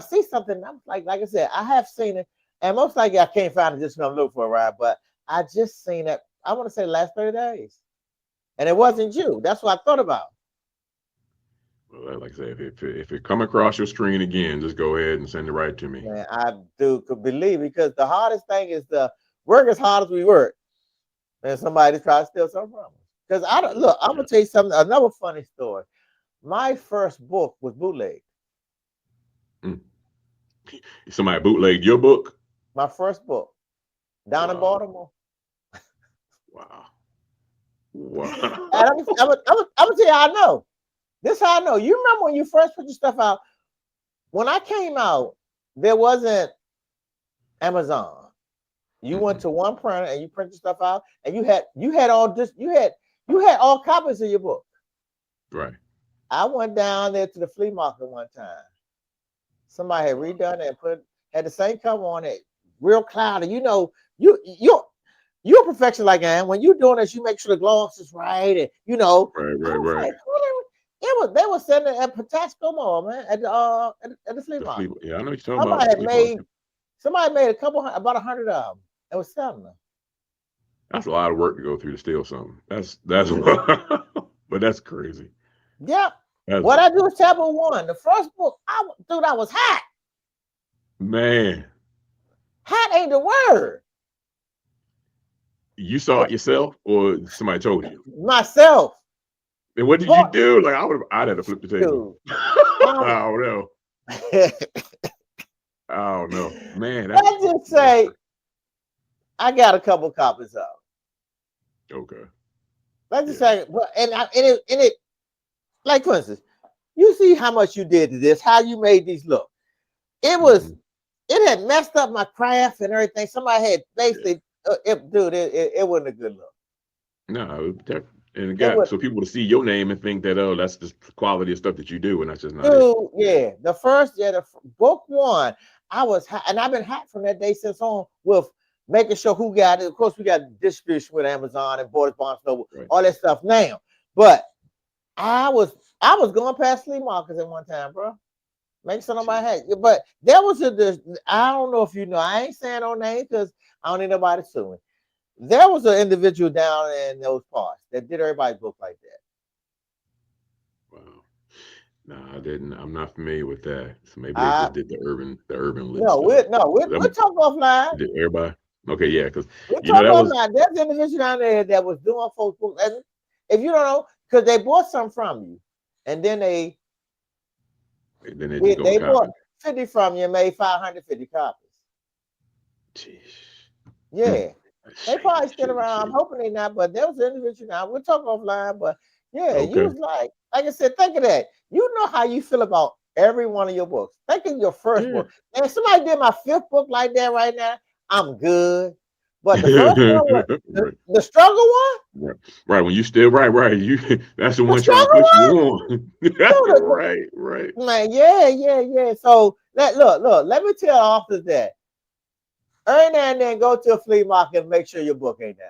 see something, I'm like I said, I have seen it, and most likely I can't find it just when I'm looking for a ride, but I just seen it, I want to say the last 30 days. And it Wow. wasn't you. That's what I thought about. Well, like I said, if it come across your screen again, just go ahead and send it right to me. Man, I do could believe because the hardest thing is the work as hard as we work, and somebody tries to steal something from us. Because I don't Yeah. look, I'm Yeah. gonna tell you something, another funny story. My first book was bootleg. Mm. Somebody bootlegged your book. My first book down in Wow. Baltimore. Wow. And Wow. I'm gonna tell you how I know. This how I know. You remember when you first put your stuff out? When I came out, there wasn't Amazon. You went Hmm. to one printer and you print your stuff out, and you had all this. You had all copies of your book. Right. I went down there to the flea market one time. Somebody had Wow. redone it and had the same cover on it, real cloudy. You're a perfection like I am. When you're doing this, you make sure the gloss is right, and Right. I Right. was Right. like, they were selling it at Patapsco Mall, man, at the flea The flea. market. Yeah, I know what you're talking about. Somebody The had flea made market. somebody made about 100 of them and was selling them. That's a lot of work to go through to steal something. That's but that's crazy. Yep. That's What I do is chapter one. The first book, dude, I was hot. man. Hot ain't the word. You saw it yourself, or somebody told you? Myself, And what did you boy, do? Like I'd have to flip the table. dude. I I'm, don't know. let's I don't know, man. just That's say I got a couple copies of. okay. Let's just Yeah. say, but and it, like for instance, you see how much you did to this, how you made these look. It was, Hmm. it had messed up my craft and everything. Somebody had Yeah. basically, it wasn't a good look. No, and it It got was, so people to see your name and think that that's just quality of stuff that you do, and that's just not it. dude, yeah. Book one, I was hot, and I've been hot from that day since on with making sure who got it. Of course, we got distribution with Amazon and Borders, Barnes Noble, Right. all that stuff now. But I was I was going past flea markets at one time, bro. Make sure nobody Jeez. had. But there was I don't know if you know. I ain't saying no name because I don't need nobody suing. There was an individual down in those parts that did everybody's book like that. Wow. No, I didn't. I'm not familiar with that. So maybe they I just did the urban lit no, stuff. we'll 'Cause talk offline. did everybody? Okay, yeah, because We you know talk that about was now. There's an individual down there that was doing folks books, and if you don't know, because they bought some from you, and then then they just they, go and they copy. bought 50 from you and made 550 copies. Jeez. Hmm. Yeah. That's They shady, probably still shady, around. I'm shady. hoping they not, but there was an individual now. We'll talk offline, but yeah, you Okay. was like I said, think of that. You know how you feel about every one of your books. Think of your first Yeah. book. And if somebody did my fifth book like that right now, I'm good. But the first one was Right. the struggle one, Right. Right. When you still right, right. You that's the the one trying to struggle put you one, on. dude. Right, right. Man, yeah. So look. Let me tell authors that every now and then go to a flea market and make sure your book ain't down.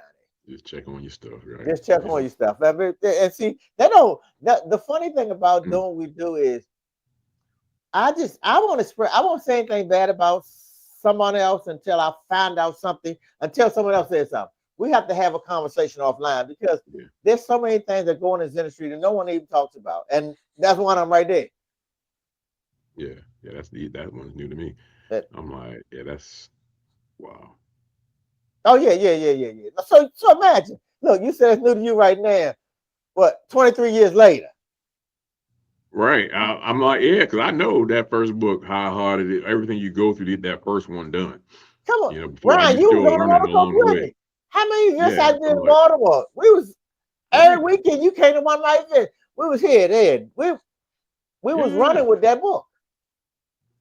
Just check on your stuff, right? Just check Yeah. on your stuff. And see, they don't. The funny thing about Mm. doing what we do is, I want to spread. I won't say anything bad about someone else until I find out something. Until someone else says something, we have to have a conversation offline because Yeah. there's so many things that go in this industry that no one even talks about, and that's one of them right there. Yeah. Yeah. That one's new to me. That, I'm like, yeah, that's wow. oh yeah. So imagine, look, you said it's new to you right now. What 23 years later? Right. I'm like, yeah, because I know that first book, how hard it is, everything you go through to get that first one done. Come on, You know, before and Ryan, you you was still on the learning roller coaster along the with way. me. How many events I Yeah. did I'm in like, Baltimore? We was right. every weekend. You came to one night event. We was here then. We was Yeah. running with that book.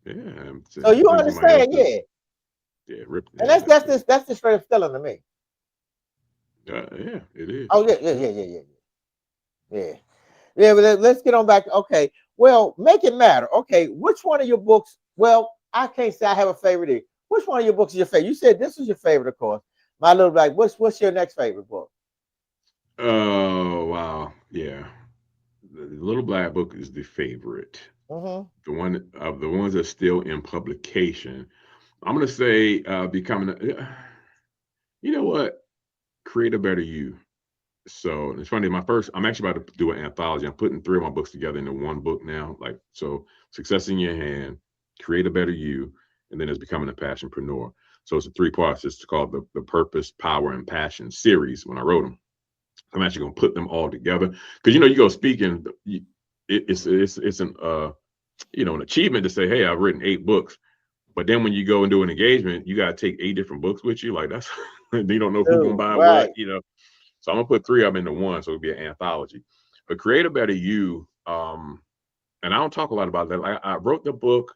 Yeah. I'm So saying, you putting somebody understand, else's, yeah. yeah, rip. And Yeah, that's it. that's the straight up stealing to me. Yeah, it is. Oh Yep. yeah. Yeah, but let's get on back. Okay. Well, make it matter. Okay, which one of your books? Well, I can't say I have a favorite here. Which one of your books is your favorite? You said this was your favorite, of course. My little like, what's your next favorite book? Oh wow. Yeah. The Little Black Book is the favorite. Mm-hmm. The one of the ones that's still in publication. I'm gonna say becoming a, you know what? Create a better you. So it's funny. I'm actually about to do an anthology. I'm putting three of my books together into one book now. Like so, success in your hand, create a better you, and then it's becoming a passionpreneur. So it's a three parts. It's called the Purpose, Power, and Passion series. When I wrote them, I'm actually gonna put them all together because you go speaking. It's an an achievement to say, hey, I've written 8 books. But then when you go and do an engagement, you got to take 8 different books with you. Like that's you don't know who's gonna Dude, buy right. what. So I'm gonna put 3 of them into one, so it'll be an anthology. But Create a Better You, and I don't talk a lot about that. I wrote the book,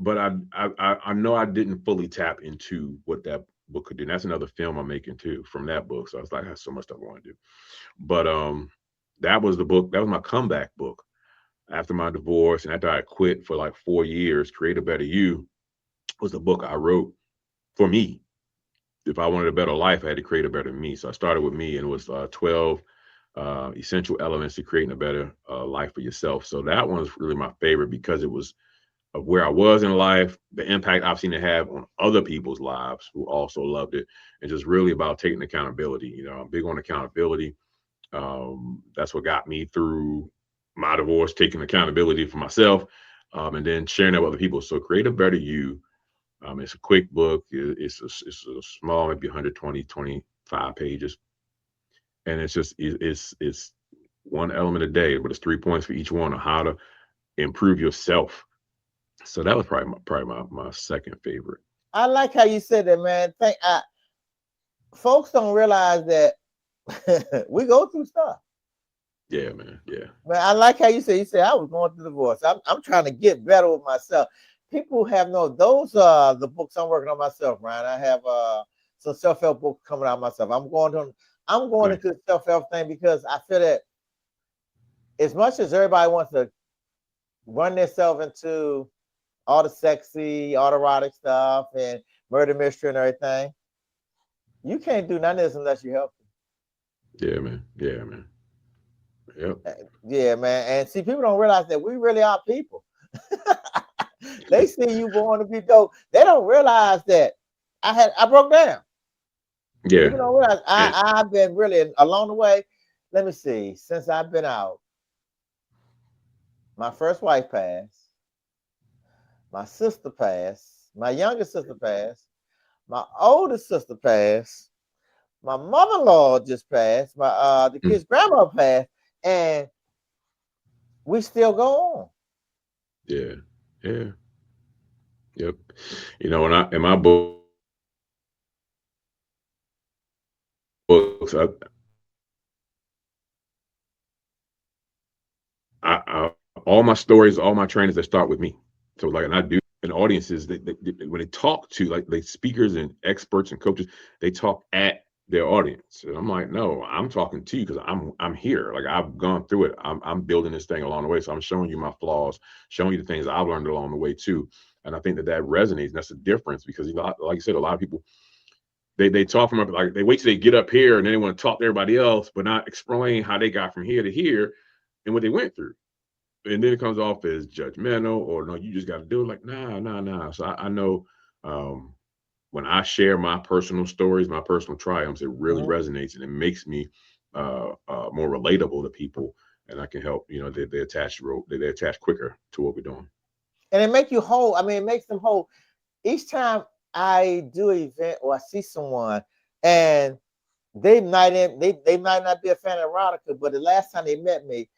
but I know I didn't fully tap into what that book could do. And that's another film I'm making too from that book. So I was like, I have so much stuff I want to do. But that was the book. That was my comeback book after my divorce and after I quit for like 4 years. Create a Better You was the book I wrote for me. If I wanted a better life, I had to create a better me. So I started with me, and it was 12 essential elements to creating a better life for yourself. So that one was really my favorite because it was of where I was in life, the impact I've seen it have on other people's lives who also loved it, and just really about taking accountability. I'm big on accountability. That's what got me through my divorce, taking accountability for myself, and then sharing that with other people. So create a better you. It's a quick book. It's a small, maybe 120, 25 pages, and it's one element a day, but it's 3 points for each one on how to improve yourself. So that was probably my second favorite. I like how you said that, man. Folks don't realize that we go through stuff. Yeah, man. Yeah, Man, I like how you said I was going through divorce. I'm trying to get better with myself. People have no those the books I'm working on myself, Ryan. I have some self-help books coming out myself. I'm going nice. into the self-help thing because I feel that as much as everybody wants to run themselves into all the sexy, autoerotic stuff and murder mystery and everything, you can't do none of this unless you help. Yeah, man. Yeah, man. Yep. Yeah, man. And see, people don't realize that we really are people. They see you born to be dope. They don't realize that I broke down. Yeah. People don't realize And I've been really along the way. Let me see. Since I've been out, my first wife passed, my sister passed, my youngest sister passed, My oldest sister passed. My mother-in-law just passed. My the Mm, kid's grandma passed, and we still go on. yeah, yeah, yep. You know, when I in my books, all my stories, all my trainings, they start with me. So like, and I do, and audiences, when they talk to like they speakers and experts and coaches, they talk at their audience, and I'm like, no, I'm talking to you because I'm here. Like I've gone through it. I'm building this thing along the way. So I'm showing you my flaws, showing you the things I've learned along the way too. And I think that resonates. And that's the difference because you know, like you said, a lot of people they talk from up like they wait till they get up here and then they want to talk to everybody else, but not explain how they got from here to here and what they went through, and then it comes off as judgmental or no, you just got to do it. Like, nah. So I know um, when I share my personal stories, my personal triumphs, it really Mhm. resonates and it makes me more relatable to people, and I can help. You know, they attach they attach quicker to what we're doing. And it make you whole. I mean, it makes them whole. Each time I do an event or I see someone, and they might not be a fan of erotica, but the last time they met me,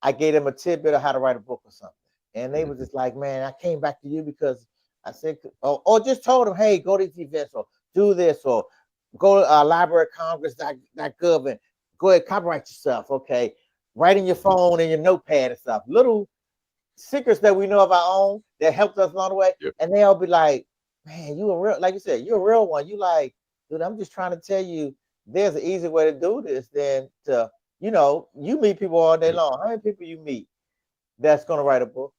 I gave them a tidbit of how to write a book or something. And they were Mhm. just like, man, I came back to you because I said, or just told them, hey, go to these events or do this or go to Library of Congress.gov and go ahead, copyright yourself. Okay. Write in your phone and your notepad and stuff. Little secrets that we know of our own that helped us along the way. Yep. And they'll be like, man, you a real, like you said, you're a real one. You like, dude, I'm just trying to tell you there's an easy way to do this than to, you meet people all day Yep. long. How many people you meet that's going to write a book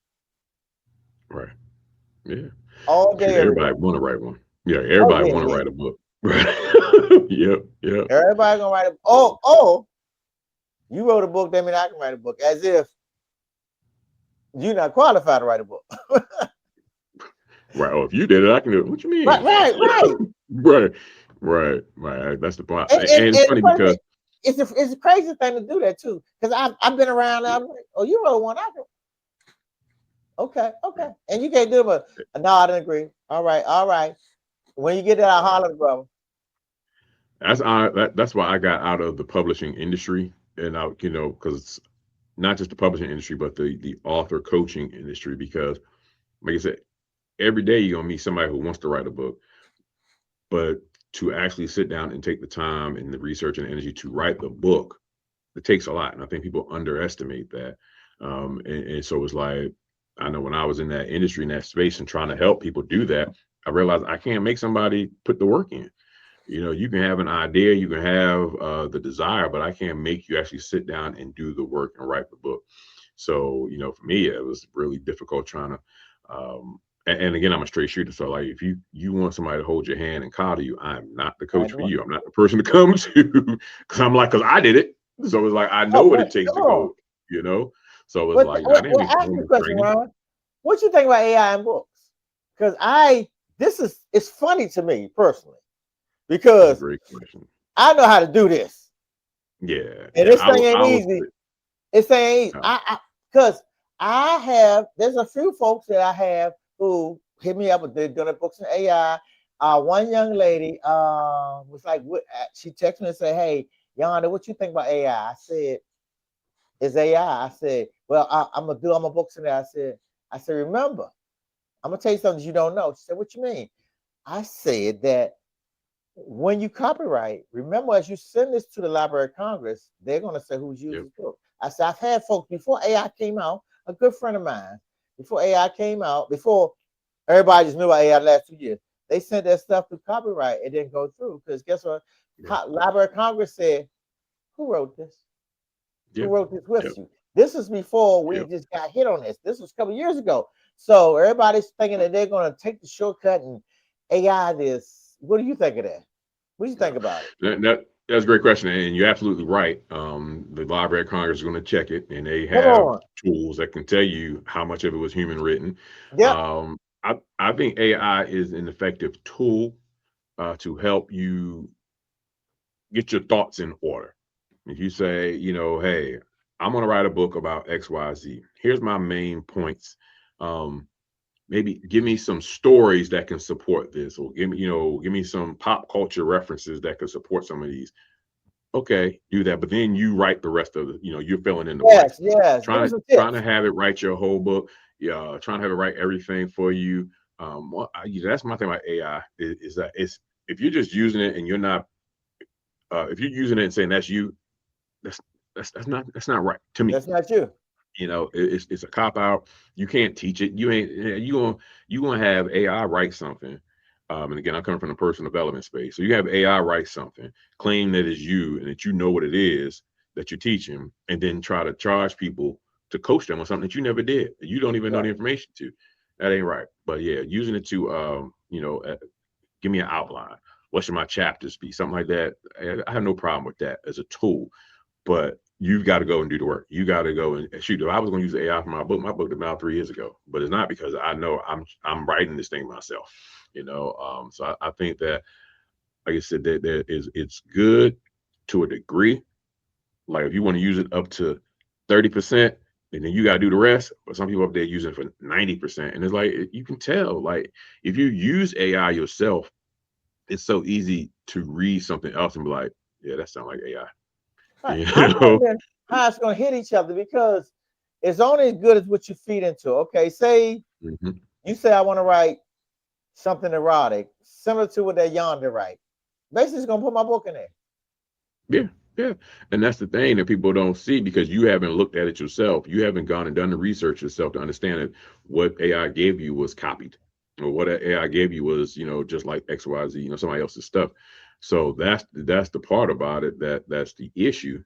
Right. Yeah. all Shoot, day, every day? everybody want to write one. Yeah. Oh, Everybody yeah, want to yeah. write a book. Right. Yep. Yep. Everybody going to write a book. Oh, you wrote a book, that means I can write a book. As if you're not qualified to write a book. Right. Oh, if you did it, I can do it. What you Right, mean? right, right. Right. Right. That's the point. And, And and, it's and funny funny thing, because it's a crazy thing to do that too. Because I've been around. I'm like, oh, you wrote one. I can. Okay, okay. And you can't do it, but no, I didn't agree. All right, all right. When you get that, I'll holler, brother. that's why I got out of the publishing industry, and I, you know, because it's not just the publishing industry, but the author coaching industry. Because, like I said, every day you're gonna meet somebody who wants to write a book, but to actually sit down and take the time and the research and energy to write the book, it takes a lot, and I think people underestimate that. And so it's like I know when I was in that industry, in that space, and trying to help people do that, I realized I can't make somebody put the work in. You know, you can have an idea, you can have the desire, but I can't make you actually sit down and do the work and write the book. So, you know, for me, it was really difficult trying to. And again, I'm a straight shooter, so like if you want somebody to hold your hand and coddle you, I'm not the I coach for do it. you. I'm not the person to come to because I'm like because I did it, so it's like I know Oh, what it but takes come to on. go. You know, so it's like I didn't Well, need ask me a formal question, training. Ron. What you think about AI in books? Because it's funny to me personally That's a because great question. I know how to do this, Yeah, and yeah. this thing ain't I was. easy. It's saying easy. Uh, Because I have, there's a few folks that I have who hit me up with they're doing books in AI. One young lady was like, she texted me and said, "Hey, Yonder, what you think about AI?" I said, "It's AI." I said, "Well, I'm gonna do all my books in there." I said, "Remember, I'm gonna tell you something you don't know." She said, "What you mean?" I said that when you copyright, remember as you send this to the Library of Congress, they're going to say who's used yep. this book. I said, I've had folks before AI came out, a good friend of mine, before AI came out, before everybody just knew about AI the last 2 years, they sent that stuff to copyright. It didn't go through because guess what? Right. Library of Congress said, who wrote this? Who Yep. wrote this with Yep. you? This is before we Yep. just got hit on this. This was a couple years ago. So everybody's thinking that they're going to take the shortcut and AI this. What do you think of that? What do you Yeah. think about it? That's a great question, and you're absolutely right. The Library of Congress is going to check it, and they Come have on. tools that can tell you how much of it was human written. Yep. I think AI is an effective tool to help you get your thoughts in order. If you say, you know, hey, I'm going to write a book about X, Y, Z. Here's my main points. Um, maybe give me some stories that can support this, or give me some pop culture references that could support some of these. Okay, do that, but then you write the rest of the, you're filling in the blanks. Yes, yes. Give me some Trying to tips. have it write your whole book, yeah, trying to have it write everything for you. That's my thing about AI is that it's if you're just using it and you're not, if you're using it and saying that's you, that's that's not right to me. That's not you. It's a cop out. You can't teach it. You ain't you gonna have AI write something. And again, I'm coming from the personal development space. So you have AI write something, claim that it's you and that you know what it is that you're teaching, and then try to charge people to coach them on something that you never did. You don't even know Right. the information to. That ain't right. But yeah, using it to give me an outline. What should my chapters be? Something like that. I have no problem with that as a tool, but you've got to go and do the work. You got to go and shoot. If I was going to use AI for my book came out 3 years ago, but it's not because I know I'm writing this thing myself. So I think that, like I said, that is it's good to a degree. Like if you want to use it up to 30%, and then you got to do the rest. But some people up there using it for 90%, and it's like you can tell. Like if you use AI yourself, it's so easy to read something else and be like, yeah, that sounds like AI. Right. You I'm know. wondering how it's going to hit each other because it's only as good as what you feed into. Okay, say Mhm. you say I want to write something erotic, similar to what that Yonder write. Basically, it's going to put my book in there. Yeah, yeah. And that's the thing that people don't see because you haven't looked at it yourself. You haven't gone and done the research yourself to understand that what AI gave you was copied. Or what AI gave you was, just like XYZ, somebody else's stuff. So that's the part about it that's the issue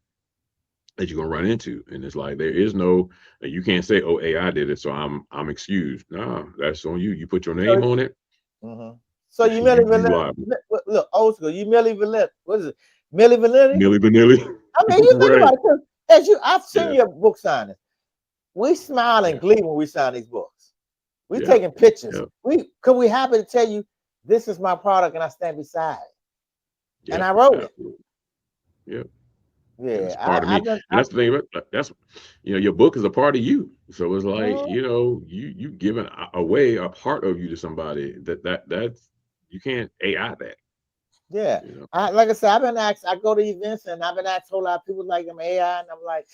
that you're gonna run into. And it's like there is no you can't say, oh, AI did it, so I'm excused. Nah, that's on you. You put your name So, on it, mhm. So you Millie you Vanilli, liable. look old school. You Millie Vanilli, what is it? Millie Vanilli? Milly vanilly. I mean, you think Right. about it. 'Cause as I've seen Yeah, your book signings. We smile and yeah, glee when we sign these books. We yeah, taking pictures. yeah, We happy to tell you this is my product and I stand beside it. And yeah, I wrote it. absolutely. Yeah. Yeah, Yeah, it's a part of me. I've been. And that's the thing about that's your book is a part of you. So it's like, Mhm. you giving away a part of you to somebody that's you can't AI that, Yeah, you know. like I said, I've been asked. I go to events and I've been asked a whole lot of people like I'm AI, and I'm like,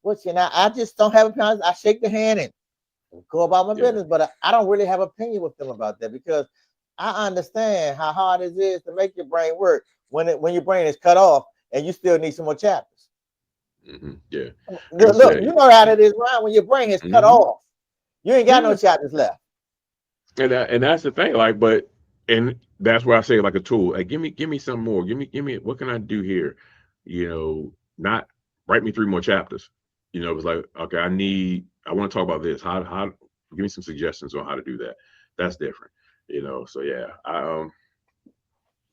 what you know? I just don't have opinions. I shake the hand and go about my Yeah. business, but I don't really have opinion with them about that because I understand how hard it is to make your brain work when your brain is cut off and you still need some more chapters. Yeah. Like I Look, said, you know how it is, Ryan. When your brain is cut hmm off, you ain't got no yeah. chapters left. And that's the thing, like, but and that's why I say like a tool. Like, give me some more. Give me what can I do here? Not write me 3 more chapters. It's like, okay, I want to talk about this. How give me some suggestions on how to do that. That's different. So yeah.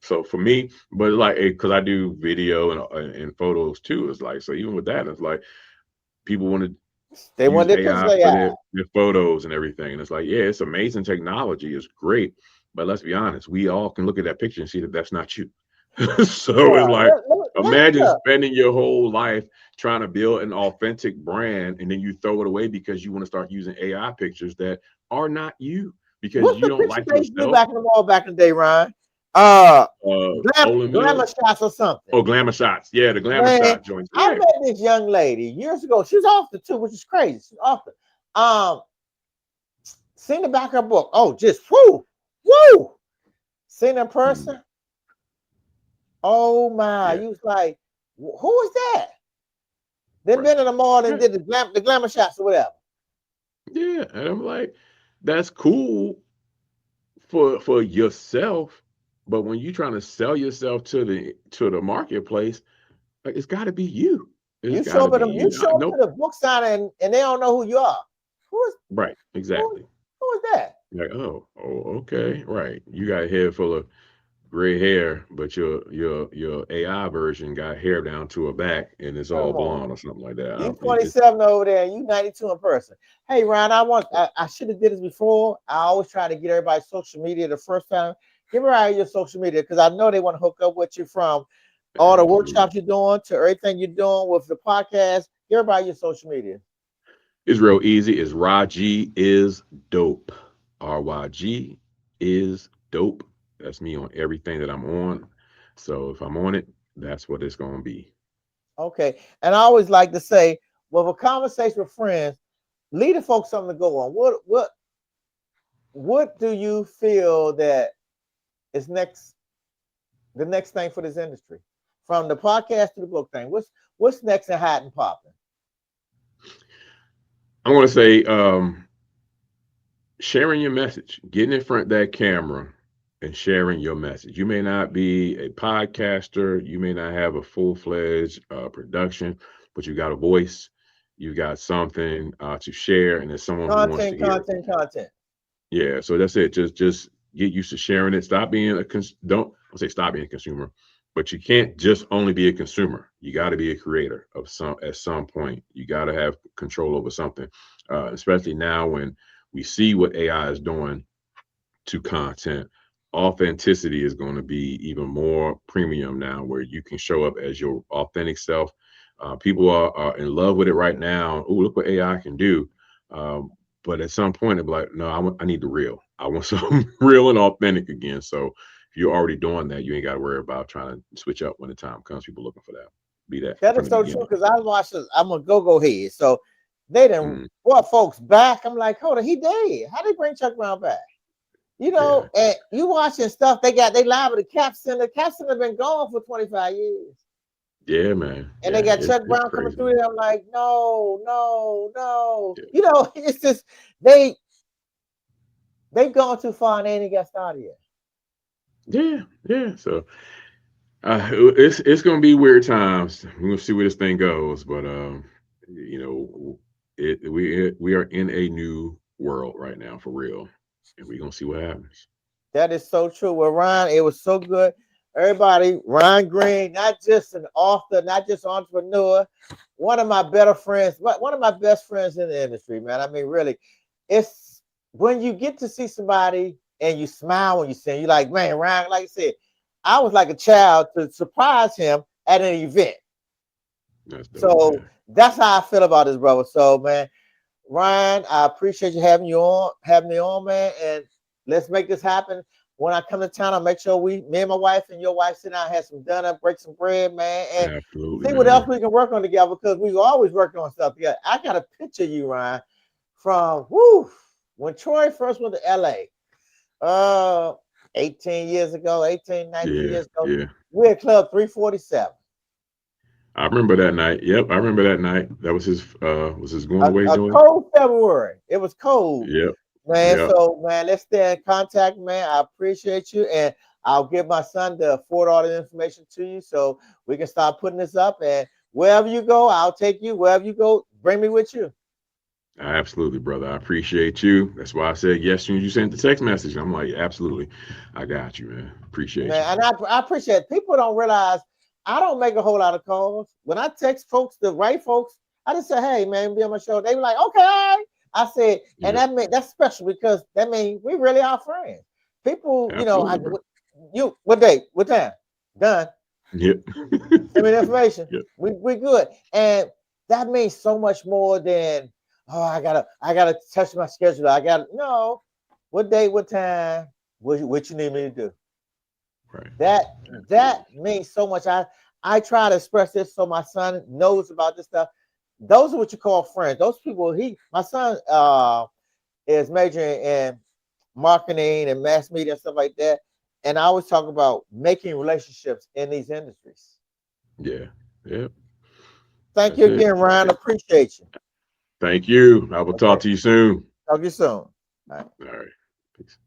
So for me, but like because I do video and photos too, it's like so even with that, it's like people want to They want use their pictures AI for AI. their photos and everything. And it's like, yeah, it's amazing technology. It's great. But let's be honest, we all can look at that picture and see that that's not you. So it's Yeah, like, imagine look. spending your whole life trying to build an authentic brand and then you throw it away because you want to start using AI pictures that are not you because What's you the don't picture like they used to do yourself. back in the mall back in the day, Ryan? Uh, Stolen glamour Mill. shots or something. Oh, glamour shots. Yeah, the glamour Man, shot joints. I Yeah. met this young lady years ago. She was off the too, which is crazy. She's off the. Seen the back of her book. Oh, just whoo, whoo. Seen her in Mm, person. Oh my! yeah. You was like, who is that? Then Right. been in the mall and Right. did the glamour shots or whatever. Yeah. And I'm like, that's cool for yourself, but when you're trying to sell yourself to the marketplace, like it's got to be you. It's You got show to up at be them, you you. show up to Nope. the book signing and they don't know who you are. Who is Right. who, Exactly. who is that? Like, oh, okay, right. You got a head full of gray hair, but your AI version got hair down to her back and it's all Come on. blonde or something like that. You It's 27 over there and you 92 in person. Hey Ryan, I should have did this before. I always try to get everybody's social media the first time. Give her out your social media because I know they want to hook up with you from all the absolutely. workshops you're doing to everything you're doing with the podcast. Give everybody your social media. It's real easy. It's Raji is dope. RYG is dope. That's me on everything that I'm on. So if I'm on it, that's what it's gonna be. Okay. And I always like to say, well, a conversation with friends, lead the folks something to go on. What do you feel that is the next thing for this industry? From the podcast to the book thing. What's next in hot and popping? I'm gonna say sharing your message, getting in front of that camera and sharing your message. You may not be a podcaster, you may not have a full-fledged production, but you got a voice, you got something to share, and there's someone who wants to Content, hear it. content, content. Yeah, so that's it. Just get used to sharing it. Stop being don't I'll say stop being a consumer, but you can't just only be a consumer. You got to be a creator of some at some point. You got to have control over something, especially now when we see what AI is doing to content. Authenticity is going to be even more premium now, where you can show up as your authentic self. People are in love with it right now. Oh, look what AI can do. Um, but at some point, they'll be like, no, I need the real. I want something real and authentic again. So if you're already doing that, you ain't got to worry about trying to switch up when the time comes. People looking for that. Be that That from is the so true beginning. because I watched this. I'm a go-go head. So they done Mm, brought folks back. I'm like, hold on, he dead. How they bring Chuck Brown back? yeah. And you watching stuff, they live at the Cap Center. Cap Center been gone for 25 years. Yeah, man. And they Yeah. got It's Chuck it's Brown coming crazy, through man. there. I'm like, no, no, no. Yeah. It's just they they've gone too far and they ain't got started yet. Yeah. Yeah. So it's gonna be weird times. We're gonna see where this thing goes, but you know, we are in a new world right now for real, and we're gonna see what happens. That is so true. Well, Ryan, it was so good. Everybody, Ryan Greene, not just an author, not just an entrepreneur, one of my better friends, one of my best friends in the industry, man. I mean, really, it's when you get to see somebody and you smile when you see him, you're like, man, Ryan, like I said, I was like a child to surprise him at an event. That's dope, So man. that's how I feel about this, brother. So, man, Ryan, I appreciate you having me on, man. And let's make this happen. When I come to town, I'll make sure me and my wife and your wife sit down, have some dinner, break some bread, man, and Absolutely, see what else man. we can work on together because we always work on stuff together. I got a picture of you, Ryan, from when Troy first went to LA, uh 18 years ago, 18, 19 Yeah, years ago. yeah. We're at Club 347. I remember that night. Yep, I remember that night. That was his going away A joint. cold February. It was cold. Yep, Man, yep. so man, let's stay in contact, man. I appreciate you, and I'll give my son to forward all the information to you so we can start putting this up. And wherever you go, I'll take you. Wherever you go, bring me with you, Absolutely, brother. I appreciate you. That's why I said yes as soon as you sent the text message. I'm like, absolutely. I got you, man. Appreciate you. man. And I appreciate it. People don't realize I don't make a whole lot of calls. When I text folks, the right folks, I just say, "Hey, man, be on my show." They be like, "Okay." I said, and Yep, that's special because that means we really are friends. People, absolutely, bro. what day, what time, done. Yep. Send me the information. Yep. We good. And that means so much more than I gotta touch my schedule. I got no what day, what time, what you need me to do. Right. That that Absolutely. means so much. I try to express this so my son knows about this stuff. Those are what you call friends. Those people my son is majoring in marketing and mass media and stuff like that. And I always talk about making relationships in these industries. Yeah. Yep. Thank you That's it. again, Ryan. Appreciate you. Thank you. I will talk Okay. to you soon. Talk to you soon. All right. All right. Peace.